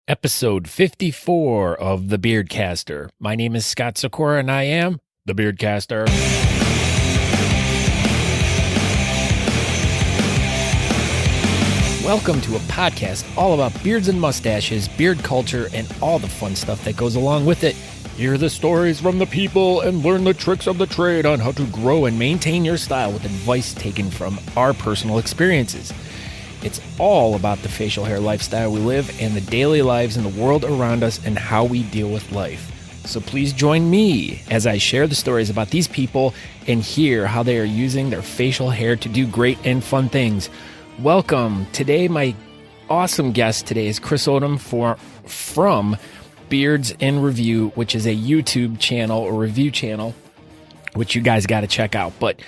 Episode 54 of The Beardcaster. My name is Scott Sykora, and I am The Beardcaster. Welcome to a podcast all about beards and mustaches, beard culture, and all the fun stuff that goes along with it. Hear the stories from the people and learn the tricks of the trade on how to grow and maintain your style with advice taken from our personal experiences. It's all about the facial hair lifestyle we live and the daily lives in the world around us and how we deal with life. So please join me as I share the stories about these people and hear how they are using their facial hair to do great and fun things. Welcome. Today, my awesome guest today is Chris Odom from Beards in Review, which is a YouTube channel or review channel, which you guys got to check out. But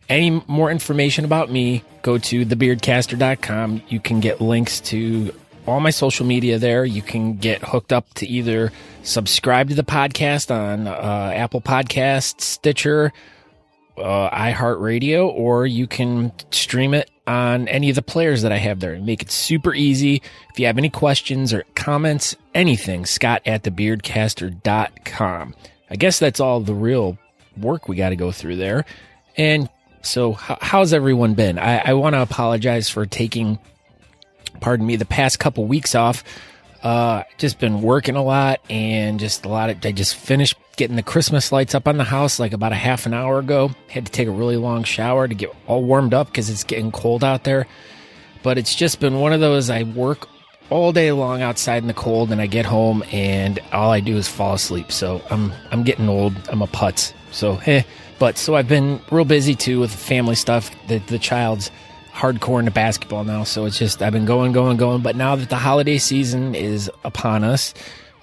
any more information about me, go to thebeardcaster.com. You can get links to all my social media there. You can get hooked up to either subscribe to the podcast on Apple Podcasts, Stitcher, iHeartRadio, or you can stream it on any of the players that I have there. Make it super easy. If you have any questions or comments, anything, Scott at thebeardcaster.com. I guess that's all the real work we got to go through there. And so how's everyone been? I want to apologize for taking, the past couple weeks off. Just been working a lot and I just finished getting the Christmas lights up on the house like about a half an hour ago. Had to take a really long shower to get all warmed up because it's getting cold out there. But it's just been one of those, I work all day long outside in the cold and I get home and all I do is fall asleep. So I'm getting old. I'm a putz. So, So I've been real busy too with family stuff. The child's hardcore into basketball now, so it's just I've been going. But now that the holiday season is upon us,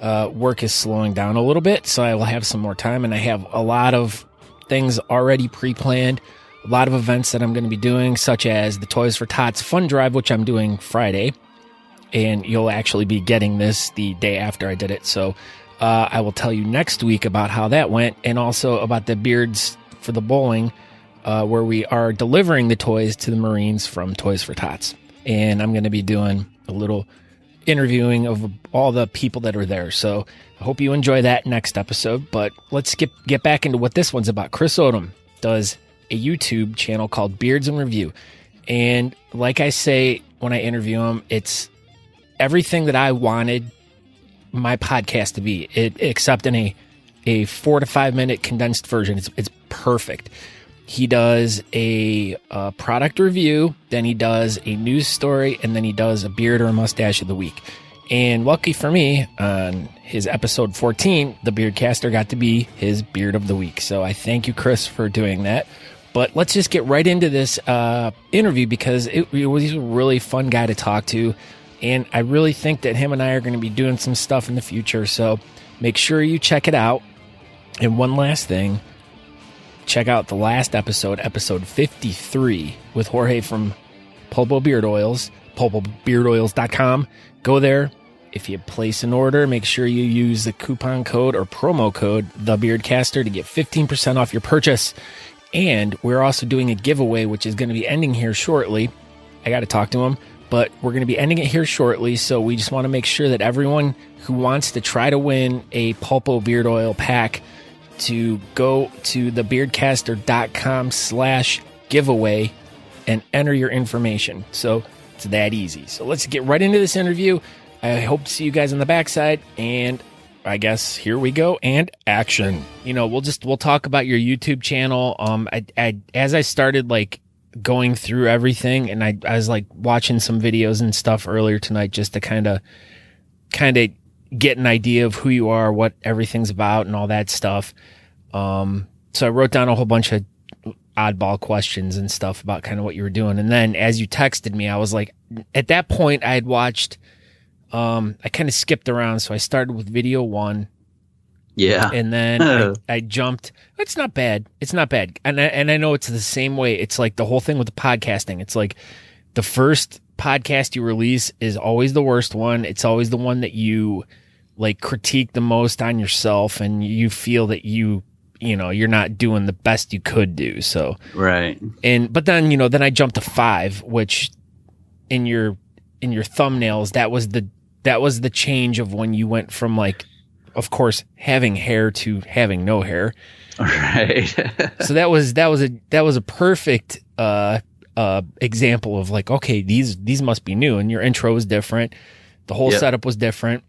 work is slowing down a little bit, so I will have some more time, and I have a lot of things already pre-planned, a lot of events that I'm going to be doing, such as the Toys for Tots Fun Drive, which I'm doing Friday, and you'll actually be getting this the day after I did it, so I will tell you next week about how that went, and also about the Beards for the Bowling, where we are delivering the toys to the Marines from Toys for Tots. And I'm going to be doing a little interviewing of all the people that are there. So I hope you enjoy that next episode. But let's get back into what this one's about. Chris Odom does a YouTube channel called Beards in Review. And like I say when I interview him, it's everything that I wanted my podcast to be, except in a 4 to 5 minute condensed version. It's perfect. He does a product review, then he does a news story, and then he does a beard or a mustache of the week. And lucky for me, on his episode 14, the Beardcaster got to be his beard of the week. So I thank you, Chris, for doing that. But let's just get right into this interview because he's a really fun guy to talk to. And I really think that him and I are going to be doing some stuff in the future. So make sure you check it out. And one last thing, check out the last episode 53, with Jorge from Pulpo Beard Oils, pulpobeardoils.com. Go there. If you place an order, make sure you use the coupon code or promo code, TheBeardcaster, to get 15% off your purchase. And we're also doing a giveaway, which is going to be ending here shortly. I got to talk to him, but we're going to be ending it here shortly. So we just want to make sure that everyone who wants to try to win a Pulpo Beard Oil pack to go to thebeardcaster.com/giveaway and enter your information. So it's that easy. So let's get right into this interview. I hope to see you guys on the backside, and I guess here we go, and action. We'll talk about your YouTube channel. As I started going through everything, and I was watching some videos and stuff earlier tonight just to kind of get an idea of who you are, what everything's about, and all that stuff. So I wrote down a whole bunch of oddball questions and stuff about kind of what you were doing. And then as you texted me, I was like, at that point I had watched, I kind of skipped around. So I started with video 1. Yeah. And then I jumped. It's not bad. And I know it's the same way. It's like the whole thing with the podcasting. It's like the first podcast you release is always the worst one. It's always the one that you critique the most on yourself, and you feel that you're not doing the best you could do. So right. But then then I jumped to 5, which in your thumbnails, that was the that was the change of when you went from like, of course, having hair to having no hair. Right. So that was a perfect example of like, okay, these must be new, and your intro was different, the whole setup was different,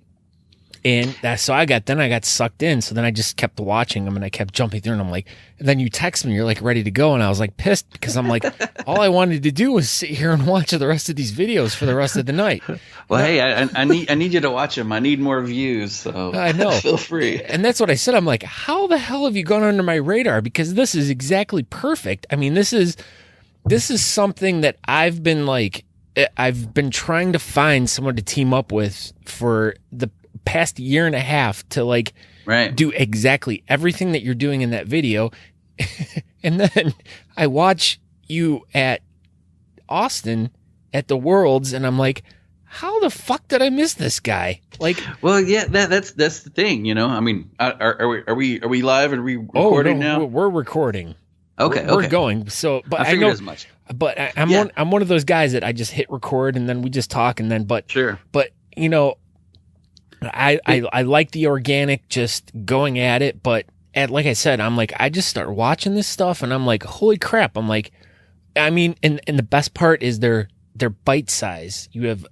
and so I got sucked in. So then I just kept watching them, and I kept jumping through, and I'm like, and then you text me, you're like ready to go, and I was like pissed because I'm like, all I wanted to do was sit here and watch the rest of these videos for the rest of the night. Well, hey, I need you to watch them. I need more views, so I know. Feel free. And that's what I said. I'm like, how the hell have you gone under my radar? Because this is exactly perfect. I mean, this is something that I've been trying to find someone to team up with for the past year and a half to like do exactly everything that you're doing in that video. And then I watch you at Austin at the Worlds, and I'm like, how the fuck did I miss this guy? Like, well, yeah, that's the thing, you know. I mean, are we live and recording now? We're recording. Okay, we're going. So, but I figured as much. But I'm one of those guys that I just hit record and then we just talk, and then sure. But you know, I like the organic, just going at it. But like I said, I'm like, I just start watching this stuff, and I'm like, holy crap! I'm like, I mean, and the best part is they're bite size. You have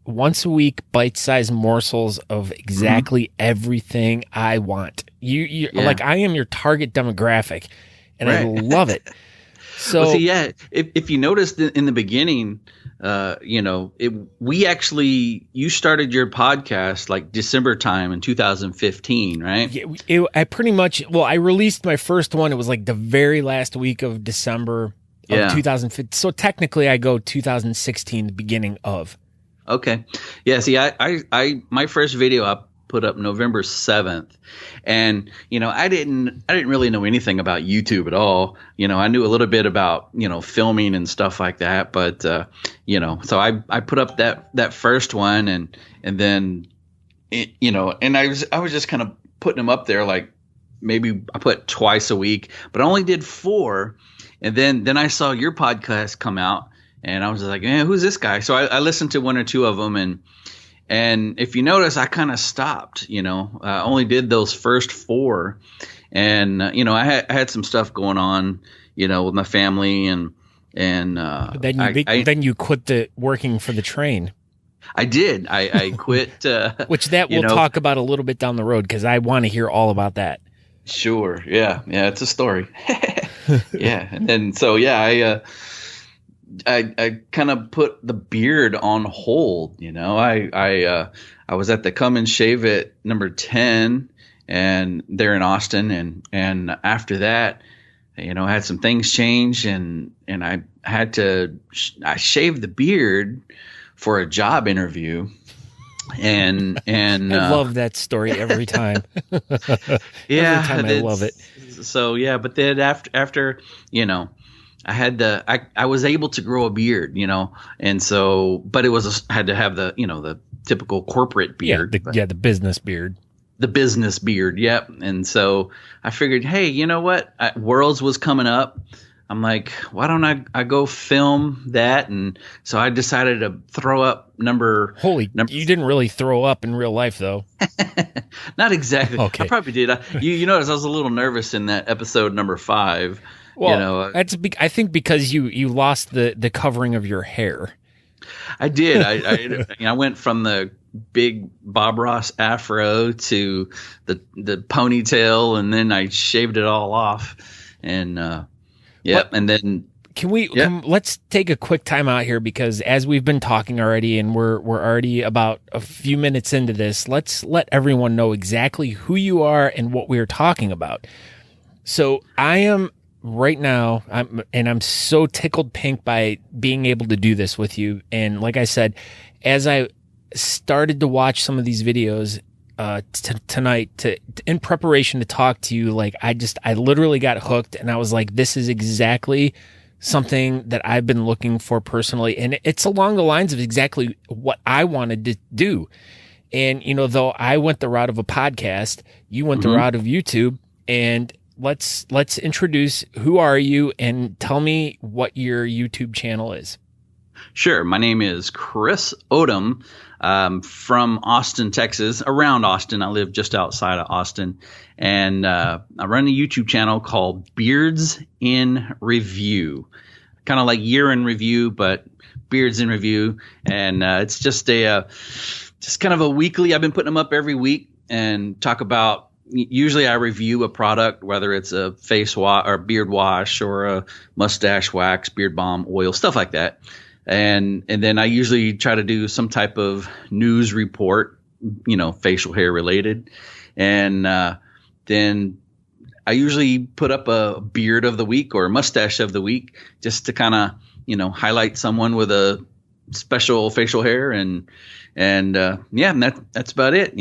once a week bite size morsels of exactly everything I want. You like, I am your target demographic, and I love it. So well, see, if you noticed in the beginning, you know, you started your podcast like December time in 2015, right? Yeah, I released my first one. It was like the very last week of December of 2015. So technically I go 2016, the beginning of. Okay. Yeah. See, I my first video I put up November 7th, and you know, I didn't really know anything about YouTube at all. You know, I knew a little bit about, you know, filming and stuff like that, but you know, so I put up that first one, and then you know, and I was just kind of putting them up there, like maybe I put twice a week, but I only did 4. And then I saw your podcast come out, and I was like, man, who's this guy? So I listened to 1 or 2 of them, and if you notice, I kind of stopped. You know, I only did those first 4, and you know, I had some stuff going on, you know, with my family, and then you quit the working for the train. I did. I quit. Which we'll talk about a little bit down the road, because I want to hear all about that. Sure. Yeah. It's a story. Yeah. And so, I kind of put the beard on hold. You know, I was at the Come and Shave It number 10, and they're in Austin. And after that, you know, I had some things change, and I had to, I shaved the beard for a job interview. And I love that story every time. Yeah. Every time I love it. So, yeah, but then after, you know, I was able to grow a beard, you know, and so, but it was, had to have the, you know, the typical corporate beard. The business beard. The business beard. Yep. And so I figured, hey, you know what? Worlds was coming up. I'm like, why don't I go film that? And so I decided to throw up number. You didn't really throw up in real life, though. Not exactly. Okay. I probably did. You notice I was a little nervous in that episode number 5. Well, you know, I think because you lost the covering of your hair. I did. I went from the big Bob Ross afro to the ponytail, and then I shaved it all off, and. Yeah, and then let's take a quick time out here, because as we've been talking already, and we're already about a few minutes into this, let's let everyone know exactly who you are and what we're talking about. So I am right now, I'm so tickled pink by being able to do this with you. And like I said, as I started to watch some of these videos tonight in preparation to talk to you, like I literally got hooked, and I was like, this is exactly something that I've been looking for personally, and it's along the lines of exactly what I wanted to do. And you know, though I went the route of a podcast, you went the route of YouTube, and let's introduce, who are you, and tell me what your YouTube channel is. Sure. My name is Chris Odom. from Austin, Texas, around Austin. I live just outside of Austin. And I run a YouTube channel called Beards in Review. Kind of like Year in Review, but Beards in Review. And it's just just kind of a weekly. I've been putting them up every week and talk about. Usually I review a product, whether it's a face wash or beard wash or a mustache wax, beard balm, oil, stuff like that. And then I usually try to do some type of news report, facial hair related. And then I usually put up a beard of the week or a mustache of the week just to kind of, highlight someone with a special facial hair. And that's about it,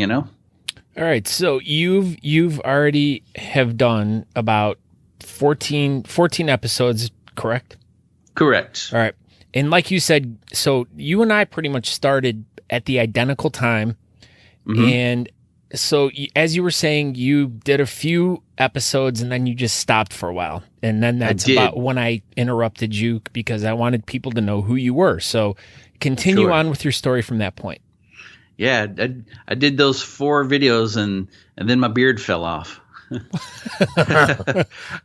All right, so you've already have done about 14 episodes, correct? Correct. All right. And like you said, so you and I pretty much started at the identical time. Mm-hmm. And so as you were saying, you did a few episodes and then you just stopped for a while. And then that's about when I interrupted you because I wanted people to know who you were. So continue on with your story from that point. Yeah, I did those 4 videos and then my beard fell off.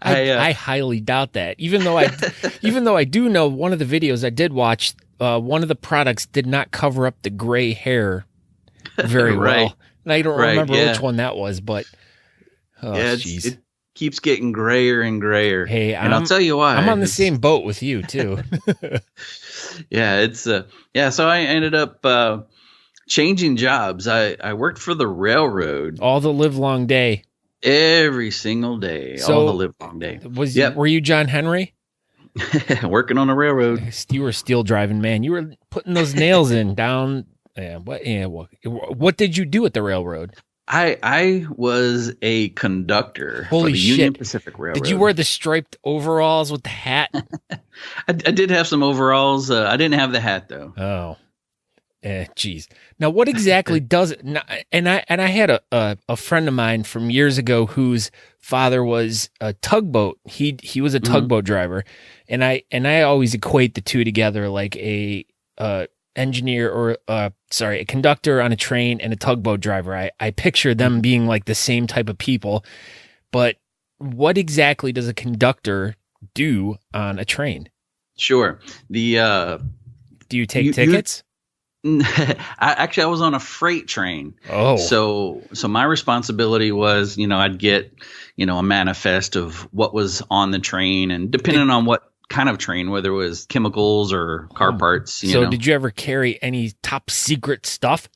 I highly doubt that. Even though I do know one of the videos I did watch, one of the products did not cover up the gray hair very well. And I don't remember which one that was, but it keeps getting grayer and grayer. Hey, and I'll tell you why. I'm on the same boat with you too. Yeah, so I ended up changing jobs. I worked for the railroad all the livelong day. Every single day, all the livelong day. Were you John Henry? Working on a railroad. You were steel driving, man. You were putting those nails in down. What did you do at the railroad? I was a conductor for the Union Pacific Railroad. Did you wear the striped overalls with the hat? I did have some overalls. I didn't have the hat though. Oh. Geez. Now, what exactly does it? And I had a friend of mine from years ago whose father was a tugboat. He was a tugboat driver, and I always equate the two together, like a engineer or a conductor on a train and a tugboat driver. I picture them being like the same type of people. But what exactly does a conductor do on a train? Sure. Do you take tickets? I was on a freight train. Oh, so my responsibility was, I'd get, a manifest of what was on the train, and depending on what kind of train, whether it was chemicals or car parts. Did you ever carry any top secret stuff?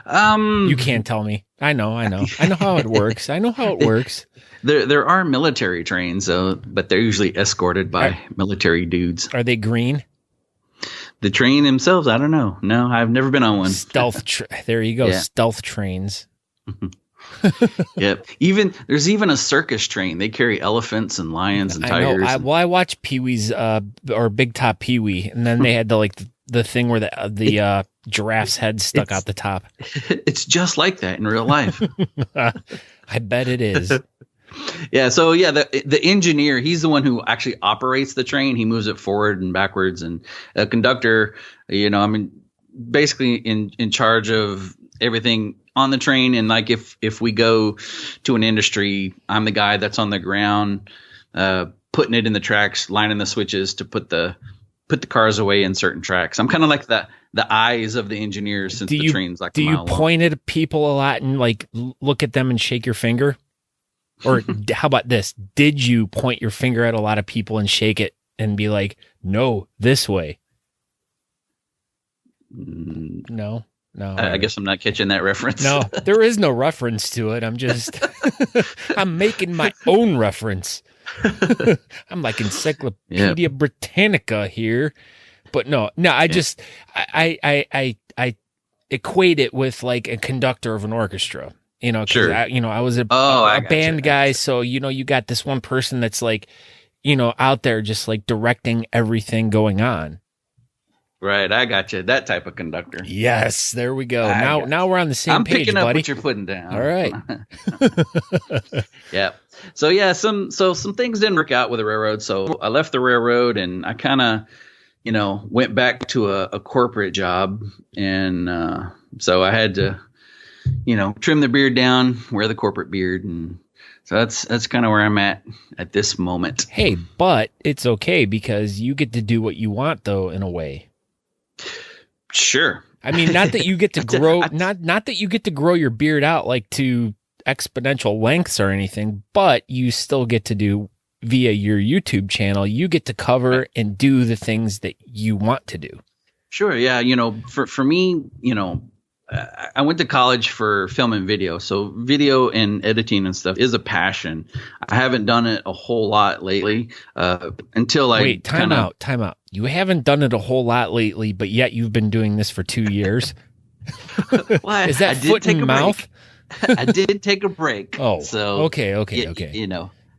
You can't tell me. I know how it works. There are military trains, but they're usually escorted by military dudes. Are they green? The train themselves, I don't know. No, I've never been on one. There you go. Yeah. Stealth trains. Yep. There's even a circus train. They carry elephants and lions and tigers. I watched Pee-wee's or Big Top Pee-wee, and then they had the thing where the giraffe's head stuck out the top. It's just like that in real life. I bet it is. Yeah. So the engineer, he's the one who actually operates the train. He moves it forward and backwards, and a conductor, basically in charge of everything on the train. And like if we go to an industry, I'm the guy that's on the ground, putting it in the tracks, lining the switches to put the cars away in certain tracks. I'm kind of like the eyes of the engineers since the train's like a mile long. Do you point at people a lot and like look at them and shake your finger? Or how about this? Did you point your finger at a lot of people and shake it and be like, no, this way? No. I guess I'm not catching that reference. No, there is no reference to it. I'm just, I'm making my own reference. I'm like Encyclopedia Britannica here. But no, I just, I equate it with like a conductor of an orchestra. Sure. I was a band guy, so you got this one person that's like, out there just like directing everything going on. Right, I got you. That type of conductor. Yes, there we go. Now we're on the same page, picking up buddy. what you're putting down. All right. Yeah. So some things didn't work out with the railroad. So I left the railroad, and I kind of went back to a corporate job, and so I had to, trim the beard down, wear the corporate beard, and so that's kind of where I'm at this moment. Hey, but it's okay because you get to do what you want, though, in a way. Sure. I mean, not that you get to grow, not that you get to grow your beard out like to exponential lengths or anything, but you still get to do via your YouTube channel. You get to cover and do the things that you want to do. Sure. Yeah. For me, I went to college for film and video. So video and editing and stuff is a passion. I haven't done it a whole lot lately until I Wait, time out. You haven't done it a whole lot lately, but yet you've been doing this for 2 years. Well, is that foot and mouth? I did take a break. Oh, so okay.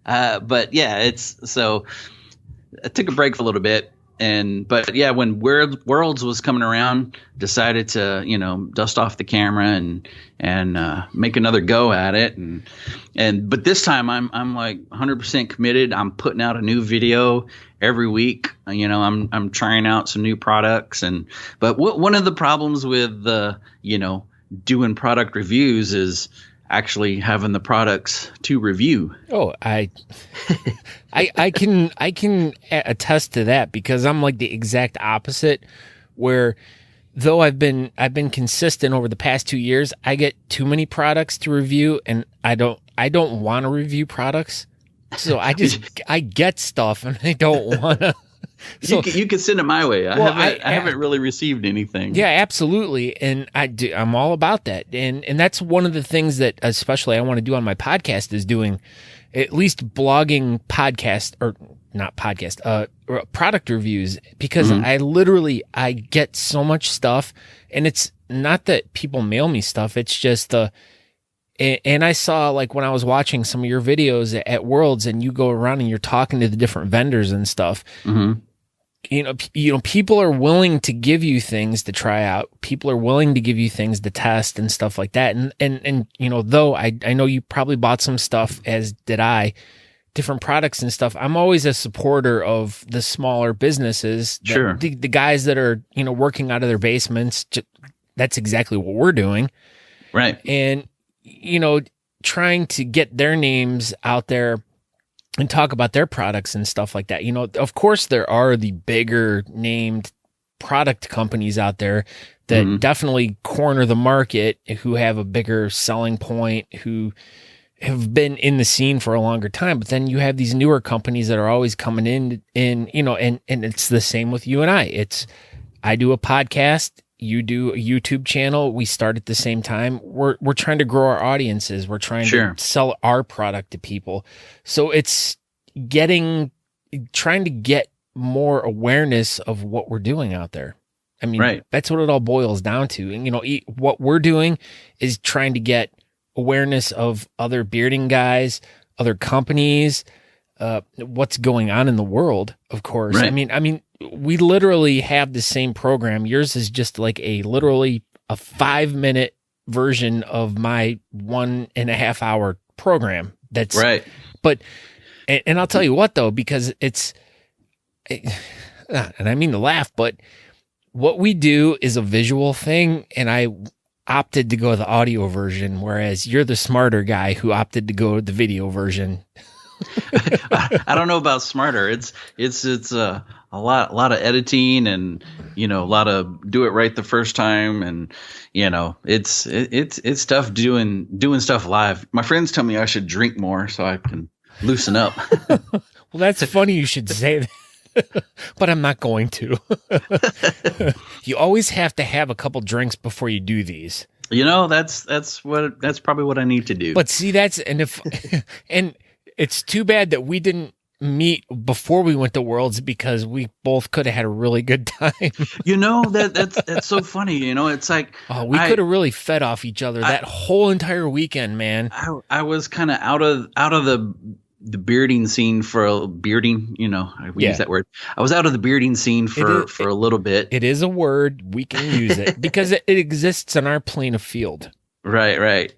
But yeah, so I took a break for a little bit. But yeah, when Worlds was coming around, decided to, dust off the camera and make another go at it. But this time I'm like 100% committed. I'm putting out a new video every week. I'm trying out some new products. But one of the problems with, doing product reviews is actually having the products to review. Oh, I can attest to that because I'm like the exact opposite, where though I've been consistent over the past 2 years, I get too many products to review and I don't want to review products. So I get stuff and I don't want to. So, you can send it my way. I haven't really received anything. Yeah, absolutely. And I'm all about that. And that's one of the things that especially I want to do on my podcast is doing at least blogging podcast or not podcast, product reviews, because I get so much stuff, and it's not that people mail me stuff. It's just and I saw, like, when I was watching some of your videos at Worlds and you go around and you're talking to the different vendors and stuff, people are willing to give you things to try out. People are willing to give you things to test and stuff like that. And though I know you probably bought some stuff, as did I, different products and stuff, I'm always a supporter of the smaller businesses. Sure. The guys that are, working out of their basements. That's exactly what we're doing. Right. And, trying to get their names out there and talk about their products and stuff like that. Of course there are the bigger named product companies out there that definitely corner the market, who have a bigger selling point, who have been in the scene for a longer time. But then you have these newer companies that are always coming in, and it's the same with you and I. I do a podcast, you do a YouTube channel. We start at the same time. We're trying to grow our audiences. We're trying to sell our product to people. So it's trying to get more awareness of what we're doing out there. I mean, that's what it all boils down to. And, what we're doing is trying to get awareness of other bearding guys, other companies, what's going on in the world, of course. Right. I mean, we literally have the same program. Yours is just like literally a 5-minute version of my 1.5 hour program. That's right. But, and I'll tell you what though, because and I mean to laugh, but what we do is a visual thing, and I opted to go the audio version, whereas you're the smarter guy who opted to go the video version. I don't know about smarter. It's a lot of editing, and a lot of do it right the first time, and it's tough doing stuff live. My friends tell me I should drink more so I can loosen up. Well, that's funny you should say that, but I'm not going to. You always have to have a couple drinks before you do these. That's probably what I need to do. But see, and it's too bad that we didn't meet before we went to Worlds, because we both could have had a really good time. That's so funny. It's like, we could have really fed off each other that whole entire weekend, man. I was kind of out of the bearding scene for bearding. We use that word. I was out of the bearding scene for a little bit. It is a word. We can use it because it exists on our plane of field. Right.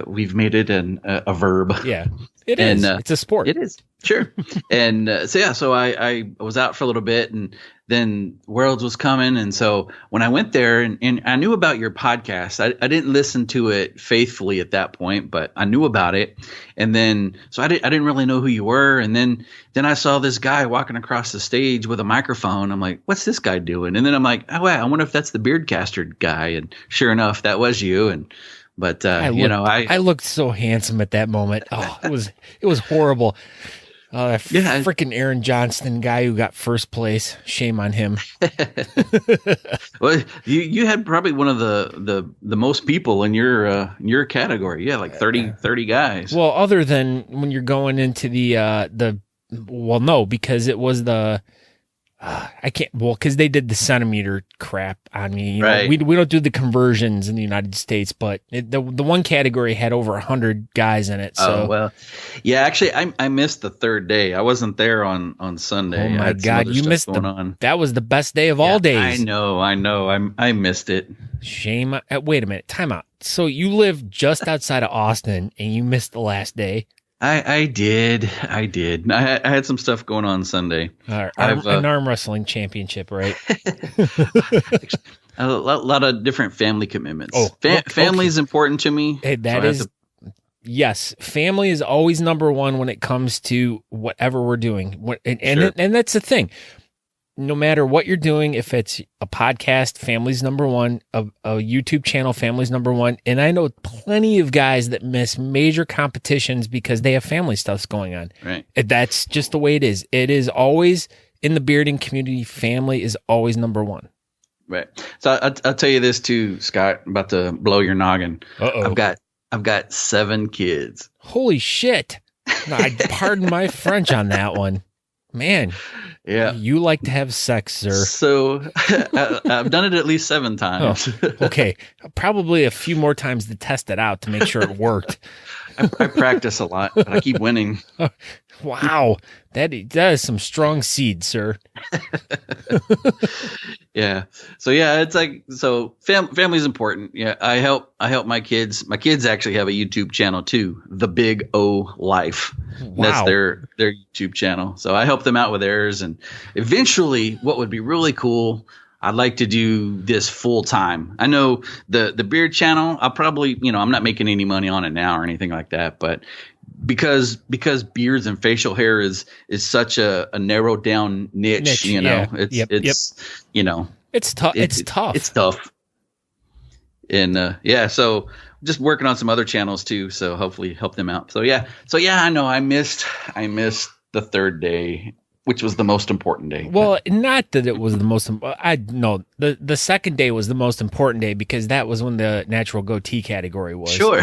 We've made it a verb. Yeah. It is. It's a sport. It is. Sure. And so I was out for a little bit, and then Worlds was coming. And so when I went there, and I knew about your podcast, I didn't listen to it faithfully at that point, but I knew about it. And then, so I didn't really know who you were. And then I saw this guy walking across the stage with a microphone. I'm like, what's this guy doing? And then I'm like, oh, wow, I wonder if that's the Beardcaster guy. And sure enough, that was you. But I looked so handsome at that moment. Oh, it was horrible. Freaking Aaron Johnston guy who got first place. Shame on him. Well, you had probably one of the most people in your category. Yeah, like 30 guys. Well, other than when you're going into no, because it was because they did the centimeter crap on me. Right. We don't do the conversions in the United States, but the one category had over 100 guys in it. So. Oh, well, yeah, actually, I missed the third day. I wasn't there on Sunday. Oh my God, you missed that was the best day of all days. I know. I missed it. Shame. Wait a minute. Time out. So you live just outside of Austin and you missed the last day? I did. I had some stuff going on Sunday. An arm wrestling championship, right? A lot of different family commitments. Family is important to me. Hey, yes. Family is always number one when it comes to whatever we're doing. And that's the thing. No matter what you're doing, if it's a podcast, family's number one, a YouTube channel, family's number one. And I know plenty of guys that miss major competitions because they have family stuff going on. Right. That's just the way it is. It is always in the bearding community. Family is always number one. Right. So I'll tell you this too, Scott, I'm about to blow your noggin. Uh-oh. I've got 7 kids. Holy shit. Pardon my French on that one. Man. Yeah. You like to have sex, sir. So I've done it at least 7 times. Oh, okay. Probably a few more times to test it out to make sure it worked. I practice a lot, but I keep winning. Wow. That is some strong seed, sir. Yeah. So yeah, it's like, family's important. Yeah. I help my kids. My kids actually have a YouTube channel too. The Big O Life. Wow. That's their YouTube channel. So I help them out with theirs. And eventually what would be really cool, I'd like to do this full time. I know the beard channel, I'll probably, I'm not making any money on it now or anything like that, but because beards and facial hair is such a narrowed down niche, it's tough. It's tough. And so just working on some other channels too, so hopefully help them out. So yeah, I know I missed the third day, which was the most important day. Well, not that it was the most. The second day was the most important day because that was when the natural goatee category was. Sure.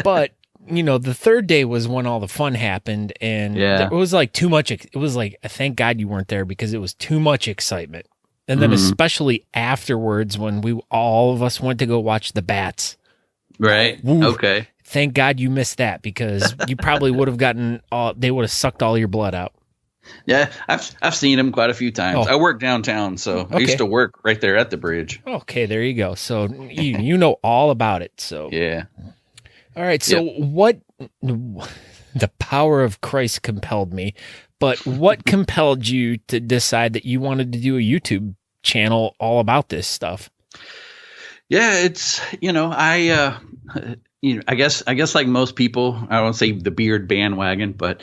But the third day was when all the fun happened, and it was like too much. It was like, thank God you weren't there because it was too much excitement. And then especially afterwards when all of us went to go watch the bats. Right. Ooh, okay. Thank God you missed that because you probably would have they would have sucked all your blood out. Yeah, I've seen him quite a few times. I work downtown, so I used to work right there at the bridge. Okay, there you go. So you know all about it. So yeah. All right. So what? The power of Christ compelled me, but what compelled you to decide that you wanted to do a YouTube channel all about this stuff? Yeah, it's I guess like most people, I won't say the beard bandwagon, but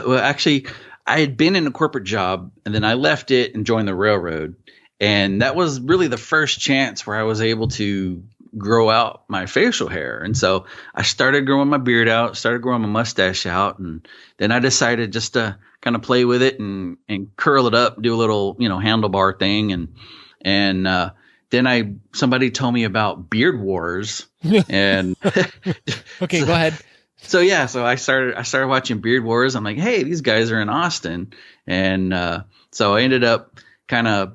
actually, I had been in a corporate job and then I left it and joined the railroad. And that was really the first chance where I was able to grow out my facial hair. And so I started growing my beard out, started growing my mustache out. And then I decided just to kind of play with it and curl it up, do a little, handlebar thing. And then somebody told me about Beard Wars and okay, go ahead. So I started watching Beard Wars. I'm like, hey, these guys are in Austin. And so I ended up kind of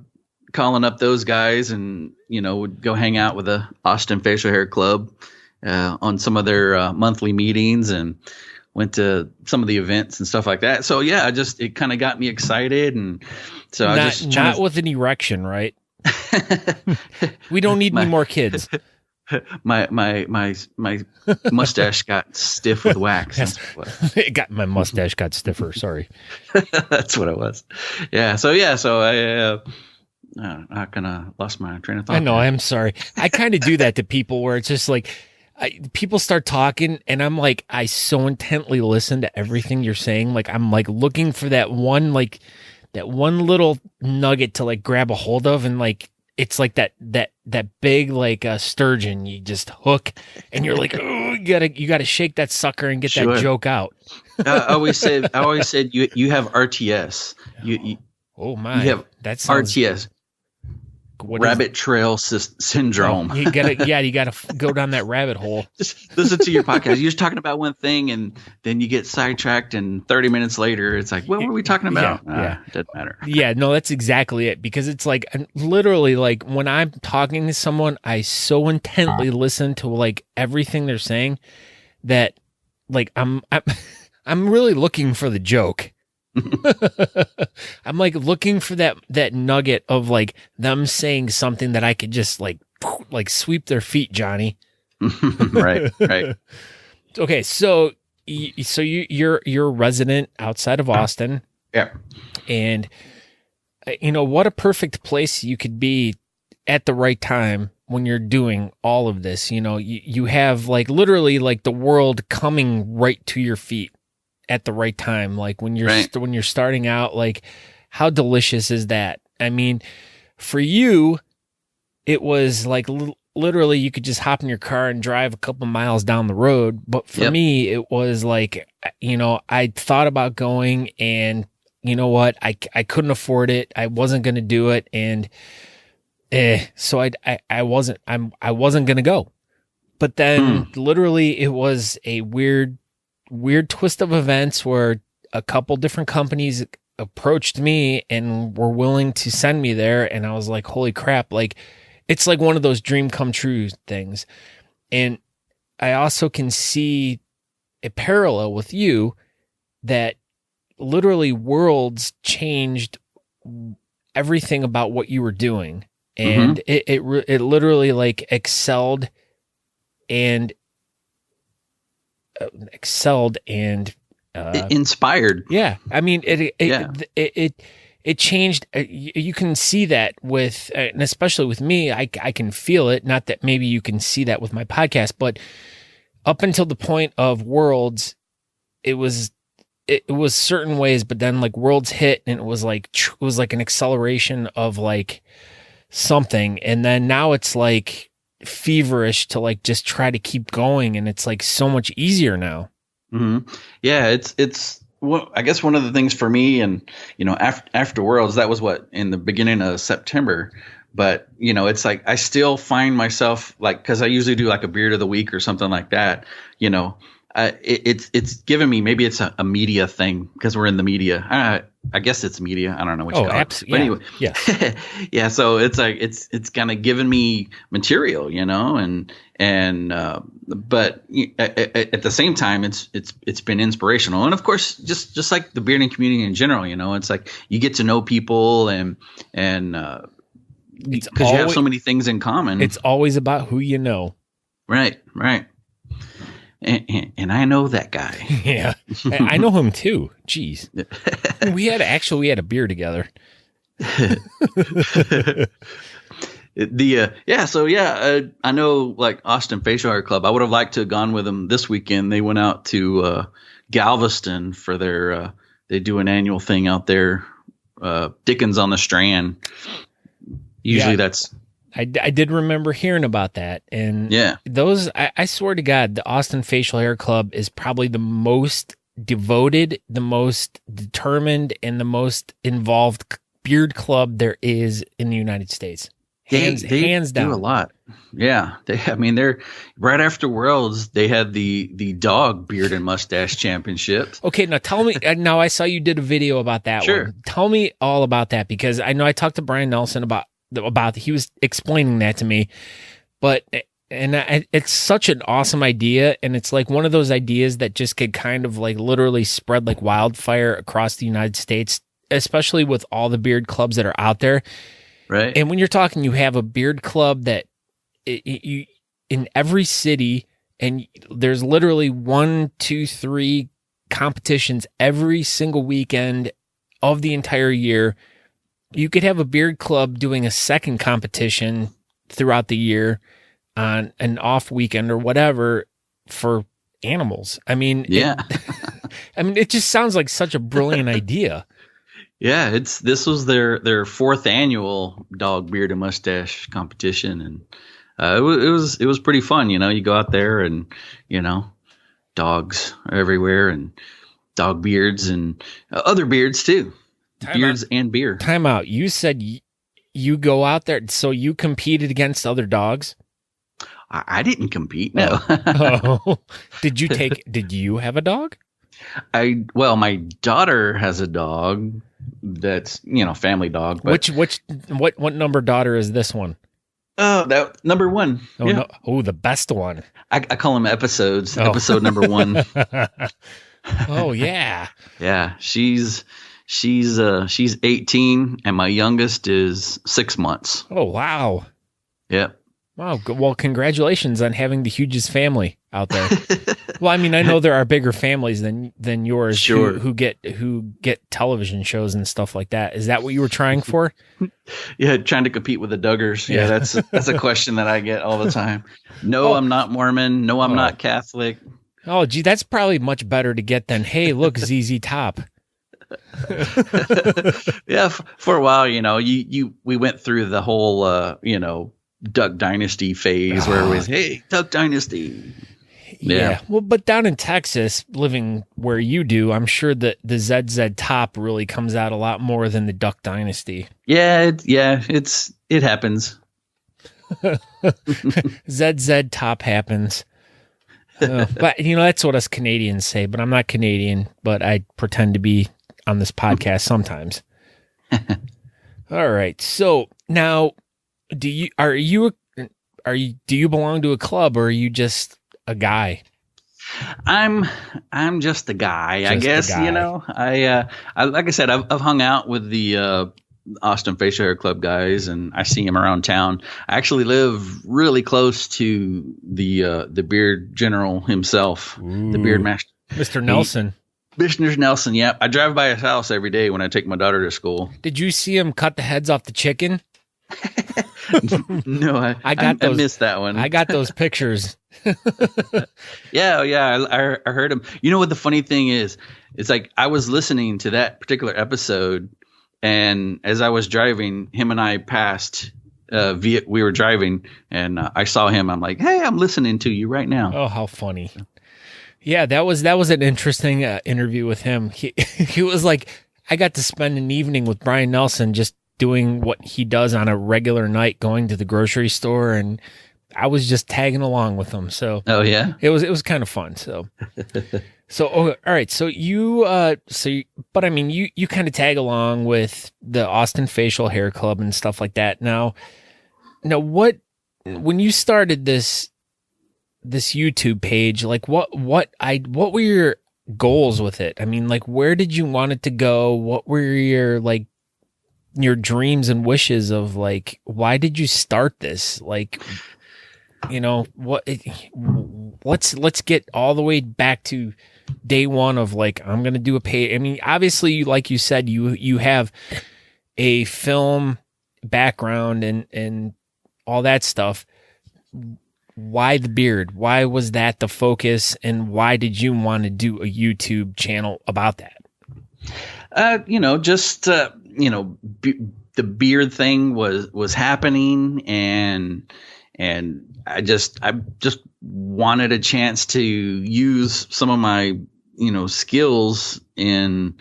calling up those guys and, would go hang out with the Austin Facial Hair Club on some of their monthly meetings and went to some of the events and stuff like that. So yeah, it kind of got me excited. And so not with an erection, right? We don't need any more kids. my mustache got stiff with wax. My mustache got stiffer. Sorry. That's what it was. Yeah. So I not gonna lost my train of thought. I know. I'm sorry. I kind of do that to people where it's just like people start talking and I'm like, I so intently listen to everything you're saying. Like I'm like looking for that one little nugget to like grab a hold of, and like it's like that big like sturgeon you just hook, and you're like, oh, you gotta shake that sucker and get that joke out. I always said you have RTS. Oh my, you have that sounds RTS. Rabbit trail syndrome. You gotta go down that rabbit hole. Just listen to your podcast. You're just talking about one thing, and then you get sidetracked, and 30 minutes later, it's like, what were we talking about? It doesn't matter. Yeah, no, that's exactly it. Because it's like literally, like when I'm talking to someone, I so intently listen to like everything they're saying that, like, I'm really looking for the joke. I'm like looking for that nugget of like them saying something that I could just like sweep their feet, Johnny. Right. Okay, so you're a resident outside of Austin. Yeah. And what a perfect place you could be at the right time when you're doing all of this. You have like literally like the world coming right to your feet at the right time, like when you're starting out. Like, how delicious is that? I mean, for you, it was like literally you could just hop in your car and drive a couple miles down the road. But for me, it was like, I thought about going, and you know what? I couldn't afford it. I wasn't going to do it, and so I wasn't going to go. But then literally it was a weird twist of events where a couple different companies approached me and were willing to send me there. And I was like, holy crap. Like, it's like one of those dream come true things. And I also can see a parallel with you that literally worlds changed everything about what you were doing. And it literally like excelled and inspired. Yeah. I mean, it changed. You can see that with, and especially with me, I can feel it. Not that maybe you can see that with my podcast, but up until the point of Worlds, it was certain ways, but then like Worlds hit, and it was like an acceleration of like something. And then now it's like feverish to like just try to keep going, and it's like so much easier now. Yeah, it's I guess one of the things for me, and after Worlds, that was in the beginning of September. But it's like I still find myself like, because I usually do like a beard of the week or something like that. It's given me, maybe it's a media thing because we're in the media. I guess it's media. I don't know what you call it. But anyway, yeah. So it's like it's kind of given me material, but at the same time, it's been inspirational, and of course, just like the bearding community in general, it's like you get to know people and because you have so many things in common. It's always about who you know. Right. And I know that guy. Yeah, I know him too. Jeez, we had a beer together. I know like Austin Facial Hair Club. I would have liked to have gone with them this weekend. They went out to Galveston for their they do an annual thing out there, Dickens on the Strand. Usually that's. I did remember hearing about that. And those, I swear to God, the Austin Facial Hair Club is probably the most devoted, the most determined, and the most involved beard club there is in the United States. Hands down. Do a lot. Yeah. They're right after Worlds, they had the dog beard and mustache championships. Okay. Now tell me, now I saw you did a video about that one. Tell me all about that, because I know I talked to Brian Nelson about he was explaining that to me, it's such an awesome idea. And it's like one of those ideas that just could kind of like literally spread like wildfire across the United States, especially with all the beard clubs that are out there. Right. And when you're talking, you have a beard club that in every city, and there's literally 1, 2, 3 competitions every single weekend of the entire year. You could have a beard club doing a second competition throughout the year on an off weekend or whatever for animals. I mean, it just sounds like such a brilliant idea. Yeah, this was their fourth annual dog beard and mustache competition, and it was pretty fun. You go out there and dogs are everywhere, and dog beards and other beards too. Beards and beer. Time out. You said you go out there, so you competed against other dogs? I didn't compete. No. Oh. Did you have a dog? My daughter has a dog that's, family dog. But, what number daughter is this one? Oh, that number 1. Oh, yeah. No. Oh, the best one. I call them episodes. Oh. Episode number 1. Oh yeah. Yeah. She's 18 and my youngest is 6 months. Oh, wow. Yep. Wow. Well, congratulations on having the hugest family out there. Well, I mean, I know there are bigger families than yours. Sure. who get television shows and stuff like that. Is that what you were trying for? Yeah, trying to compete with the Duggars. Yeah, that's a question that I get all the time. No, I'm not Mormon. No, I'm not Catholic. Oh, gee, that's probably much better to get than, hey, look, ZZ Top. Yeah, for a while, we went through the whole, Duck Dynasty phase where it was, hey, Duck Dynasty. Yeah. Well, but down in Texas, living where you do, I'm sure that the ZZ Top really comes out a lot more than the Duck Dynasty. Yeah, it happens. ZZ Top happens. But that's what us Canadians say. But I'm not Canadian, but I pretend to be on this podcast sometimes. All right. So now, do you belong to a club, or are you just a guy? I'm just a guy, I guess. I like I said, I've hung out with the Austin Facial Hair Club guys, and I see him around town. I actually live really close to the beard general himself. Ooh, the beard master, Mr. Nelson. Mr. Nelson, yeah. I drive by his house every day when I take my daughter to school. Did you see him cut the heads off the chicken? No, I missed that one. I got those pictures. Yeah, I heard him. You know what the funny thing is? It's like I was listening to that particular episode, and as I was driving, him and I passed. We were driving, and I saw him. I'm like, hey, I'm listening to you right now. Oh, how funny! Yeah, that was an interesting interview with him. He was like, I got to spend an evening with Brian Nelson just doing what he does on a regular night, going to the grocery store, and I was just tagging along with him. So, oh yeah, it was kind of fun. So, all right. So you kind of tag along with the Austin Facial Hair Club and stuff like that. Now, when you started this YouTube page, like what were your goals with it? I mean, like, where did you want it to go? What were your dreams and wishes of, like, why did you start this? Like, let's get all the way back to day one of, like, I'm going to do a page. I mean, obviously, like you said, you have a film background and all that stuff. Why the beard? Why was that the focus? And why did you want to do a YouTube channel about that? The beard thing was happening, and I just wanted a chance to use some of my, skills in,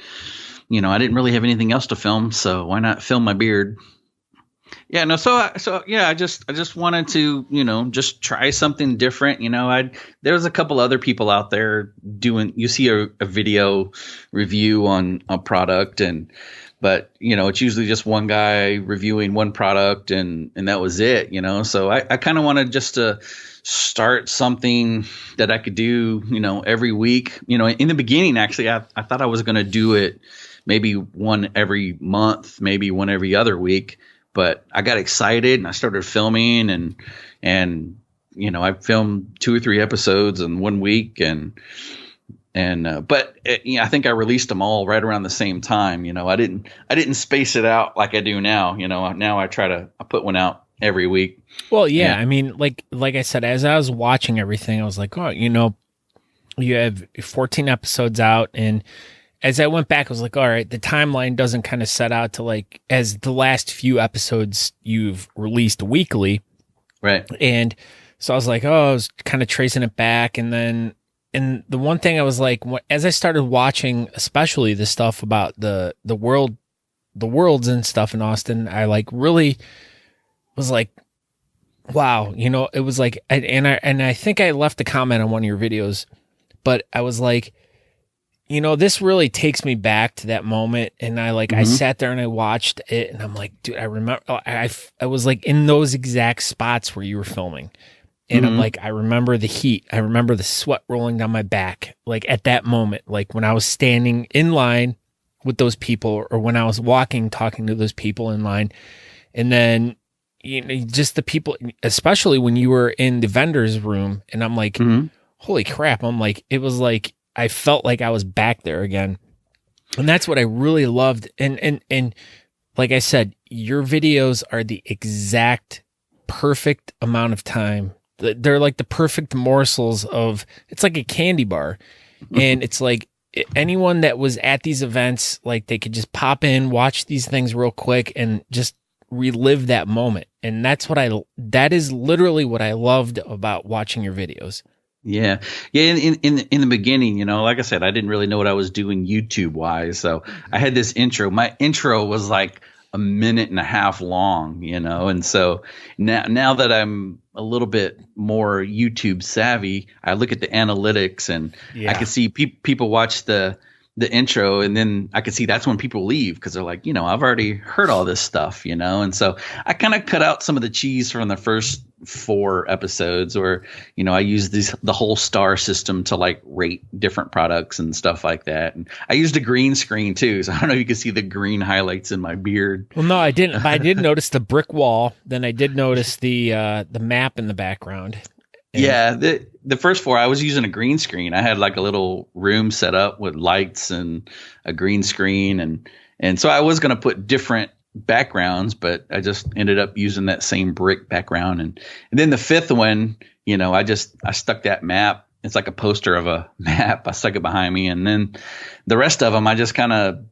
I didn't really have anything else to film, so why not film my beard? Yeah, no, so yeah, I just wanted to, just try something different. There was a couple other people out there doing, you see a video review on a product, but it's usually just one guy reviewing one product, and that was it, so I kind of wanted just to start something that I could do, every week. In the beginning, actually, I thought I was going to do it maybe one every month, maybe one every other week. But I got excited and I started filming and I filmed 2 or 3 episodes in 1 week, but I think I released them all right around the same time. I didn't space it out like I do now. Now I put one out every week. Well, yeah. I mean, like I said, as I was watching everything, I was like, oh, you have 14 episodes out, and as I went back, I was like, all right, the timeline doesn't kind of set out to like as the last few episodes you've released weekly. Right. And so I was like, oh, I was kind of tracing it back. And the one thing I was like, as I started watching, especially the stuff about the worlds and stuff in Austin, I like really was like, wow, it was like, and I think I left a comment on one of your videos, but I was like, this really takes me back to that moment. And I sat there and I watched it, and I'm like, dude, I remember, I was like in those exact spots where you were filming. And I'm like, I remember the heat. I remember the sweat rolling down my back. Like at that moment, like when I was standing in line with those people, or when I was walking, talking to those people in line. And then, just the people, especially when you were in the vendor's room, and I'm like, holy crap. I'm like, it was like, I felt like I was back there again. And that's what I really loved. And like I said, your videos are the exact perfect amount of time. They're like the perfect morsels of, it's like a candy bar. And it's like anyone that was at these events, like they could just pop in, watch these things real quick and just relive that moment. And that is literally what I loved about watching your videos. Yeah. In the beginning, like I said, I didn't really know what I was doing YouTube wise. So I had this intro. My intro was like a minute and a half long, and so now that I'm a little bit more YouTube savvy, I look at the analytics, and I can see people watch the intro, and then I can see that's when people leave because they're like, I've already heard all this stuff, and so I kind of cut out some of the cheese from the first 4 episodes, or I use the whole star system to like rate different products and stuff like that. And I used a green screen too, so I don't know if you can see the green highlights in my beard. Well, no, I didn't. But I did notice the brick wall. Then I did notice the map in the background. And the first 4 I was using a green screen. I had like a little room set up with lights and a green screen, and so I was going to put different backgrounds, but I just ended up using that same brick background. And then the 5th one, I stuck that map. It's like a poster of a map. I stuck it behind me. And then the rest of them, I just kind of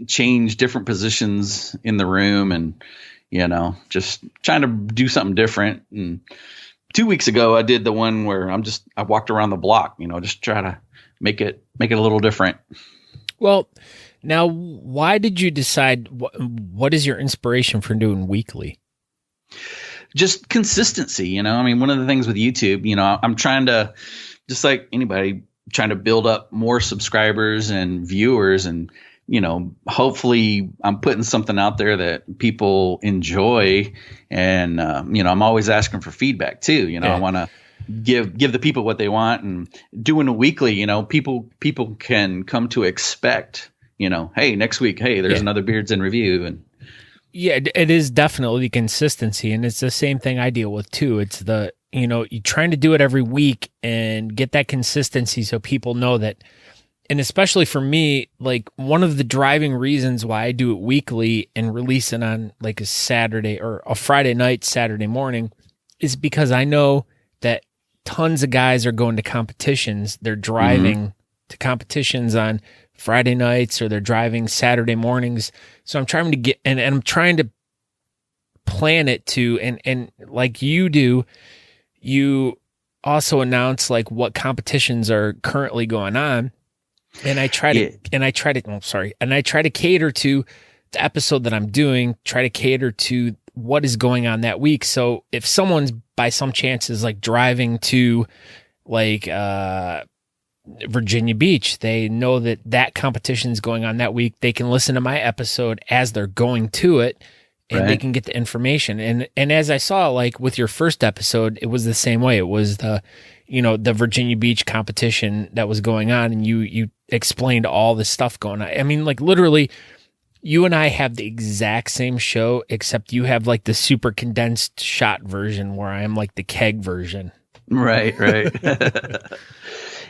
changed different positions in the room, and, just trying to do something different. And 2 weeks ago, I did the one where I walked around the block, just try to make it a little different. Well, now, why did you decide, what is your inspiration for doing weekly? Just consistency, I mean, one of the things with YouTube, I'm trying to, just like anybody, trying to build up more subscribers and viewers, and, hopefully I'm putting something out there that people enjoy. And, I'm always asking for feedback too. I want to give the people what they want, and doing a weekly, people can come to expect, hey, next week, hey, there's another Beards in Review. And yeah, it is definitely consistency. And it's the same thing I deal with too. It's you're trying to do it every week and get that consistency so people know that. And especially for me, like one of the driving reasons why I do it weekly and release it on like a Saturday or a Friday night, Saturday morning, is because I know that tons of guys are going to competitions. They're driving to competitions on Friday nights, or they're driving Saturday mornings. So I'm trying to get, and I'm trying to plan it to, and like you do, you also announce like what competitions are currently going on. And I try to, and I try to cater to the episode that I'm doing, try to cater to what is going on that week. So if someone's by some chance is like driving to like, Virginia Beach, they know that competition is going on that week. They can listen to my episode as they're going to it, and they can get the information. And as I saw, like with your first episode, it was the same way. It was the Virginia Beach competition that was going on, and you explained all this stuff going on. I mean, like literally, you and I have the exact same show, except you have like the super condensed shot version, where I am like the keg version. Right.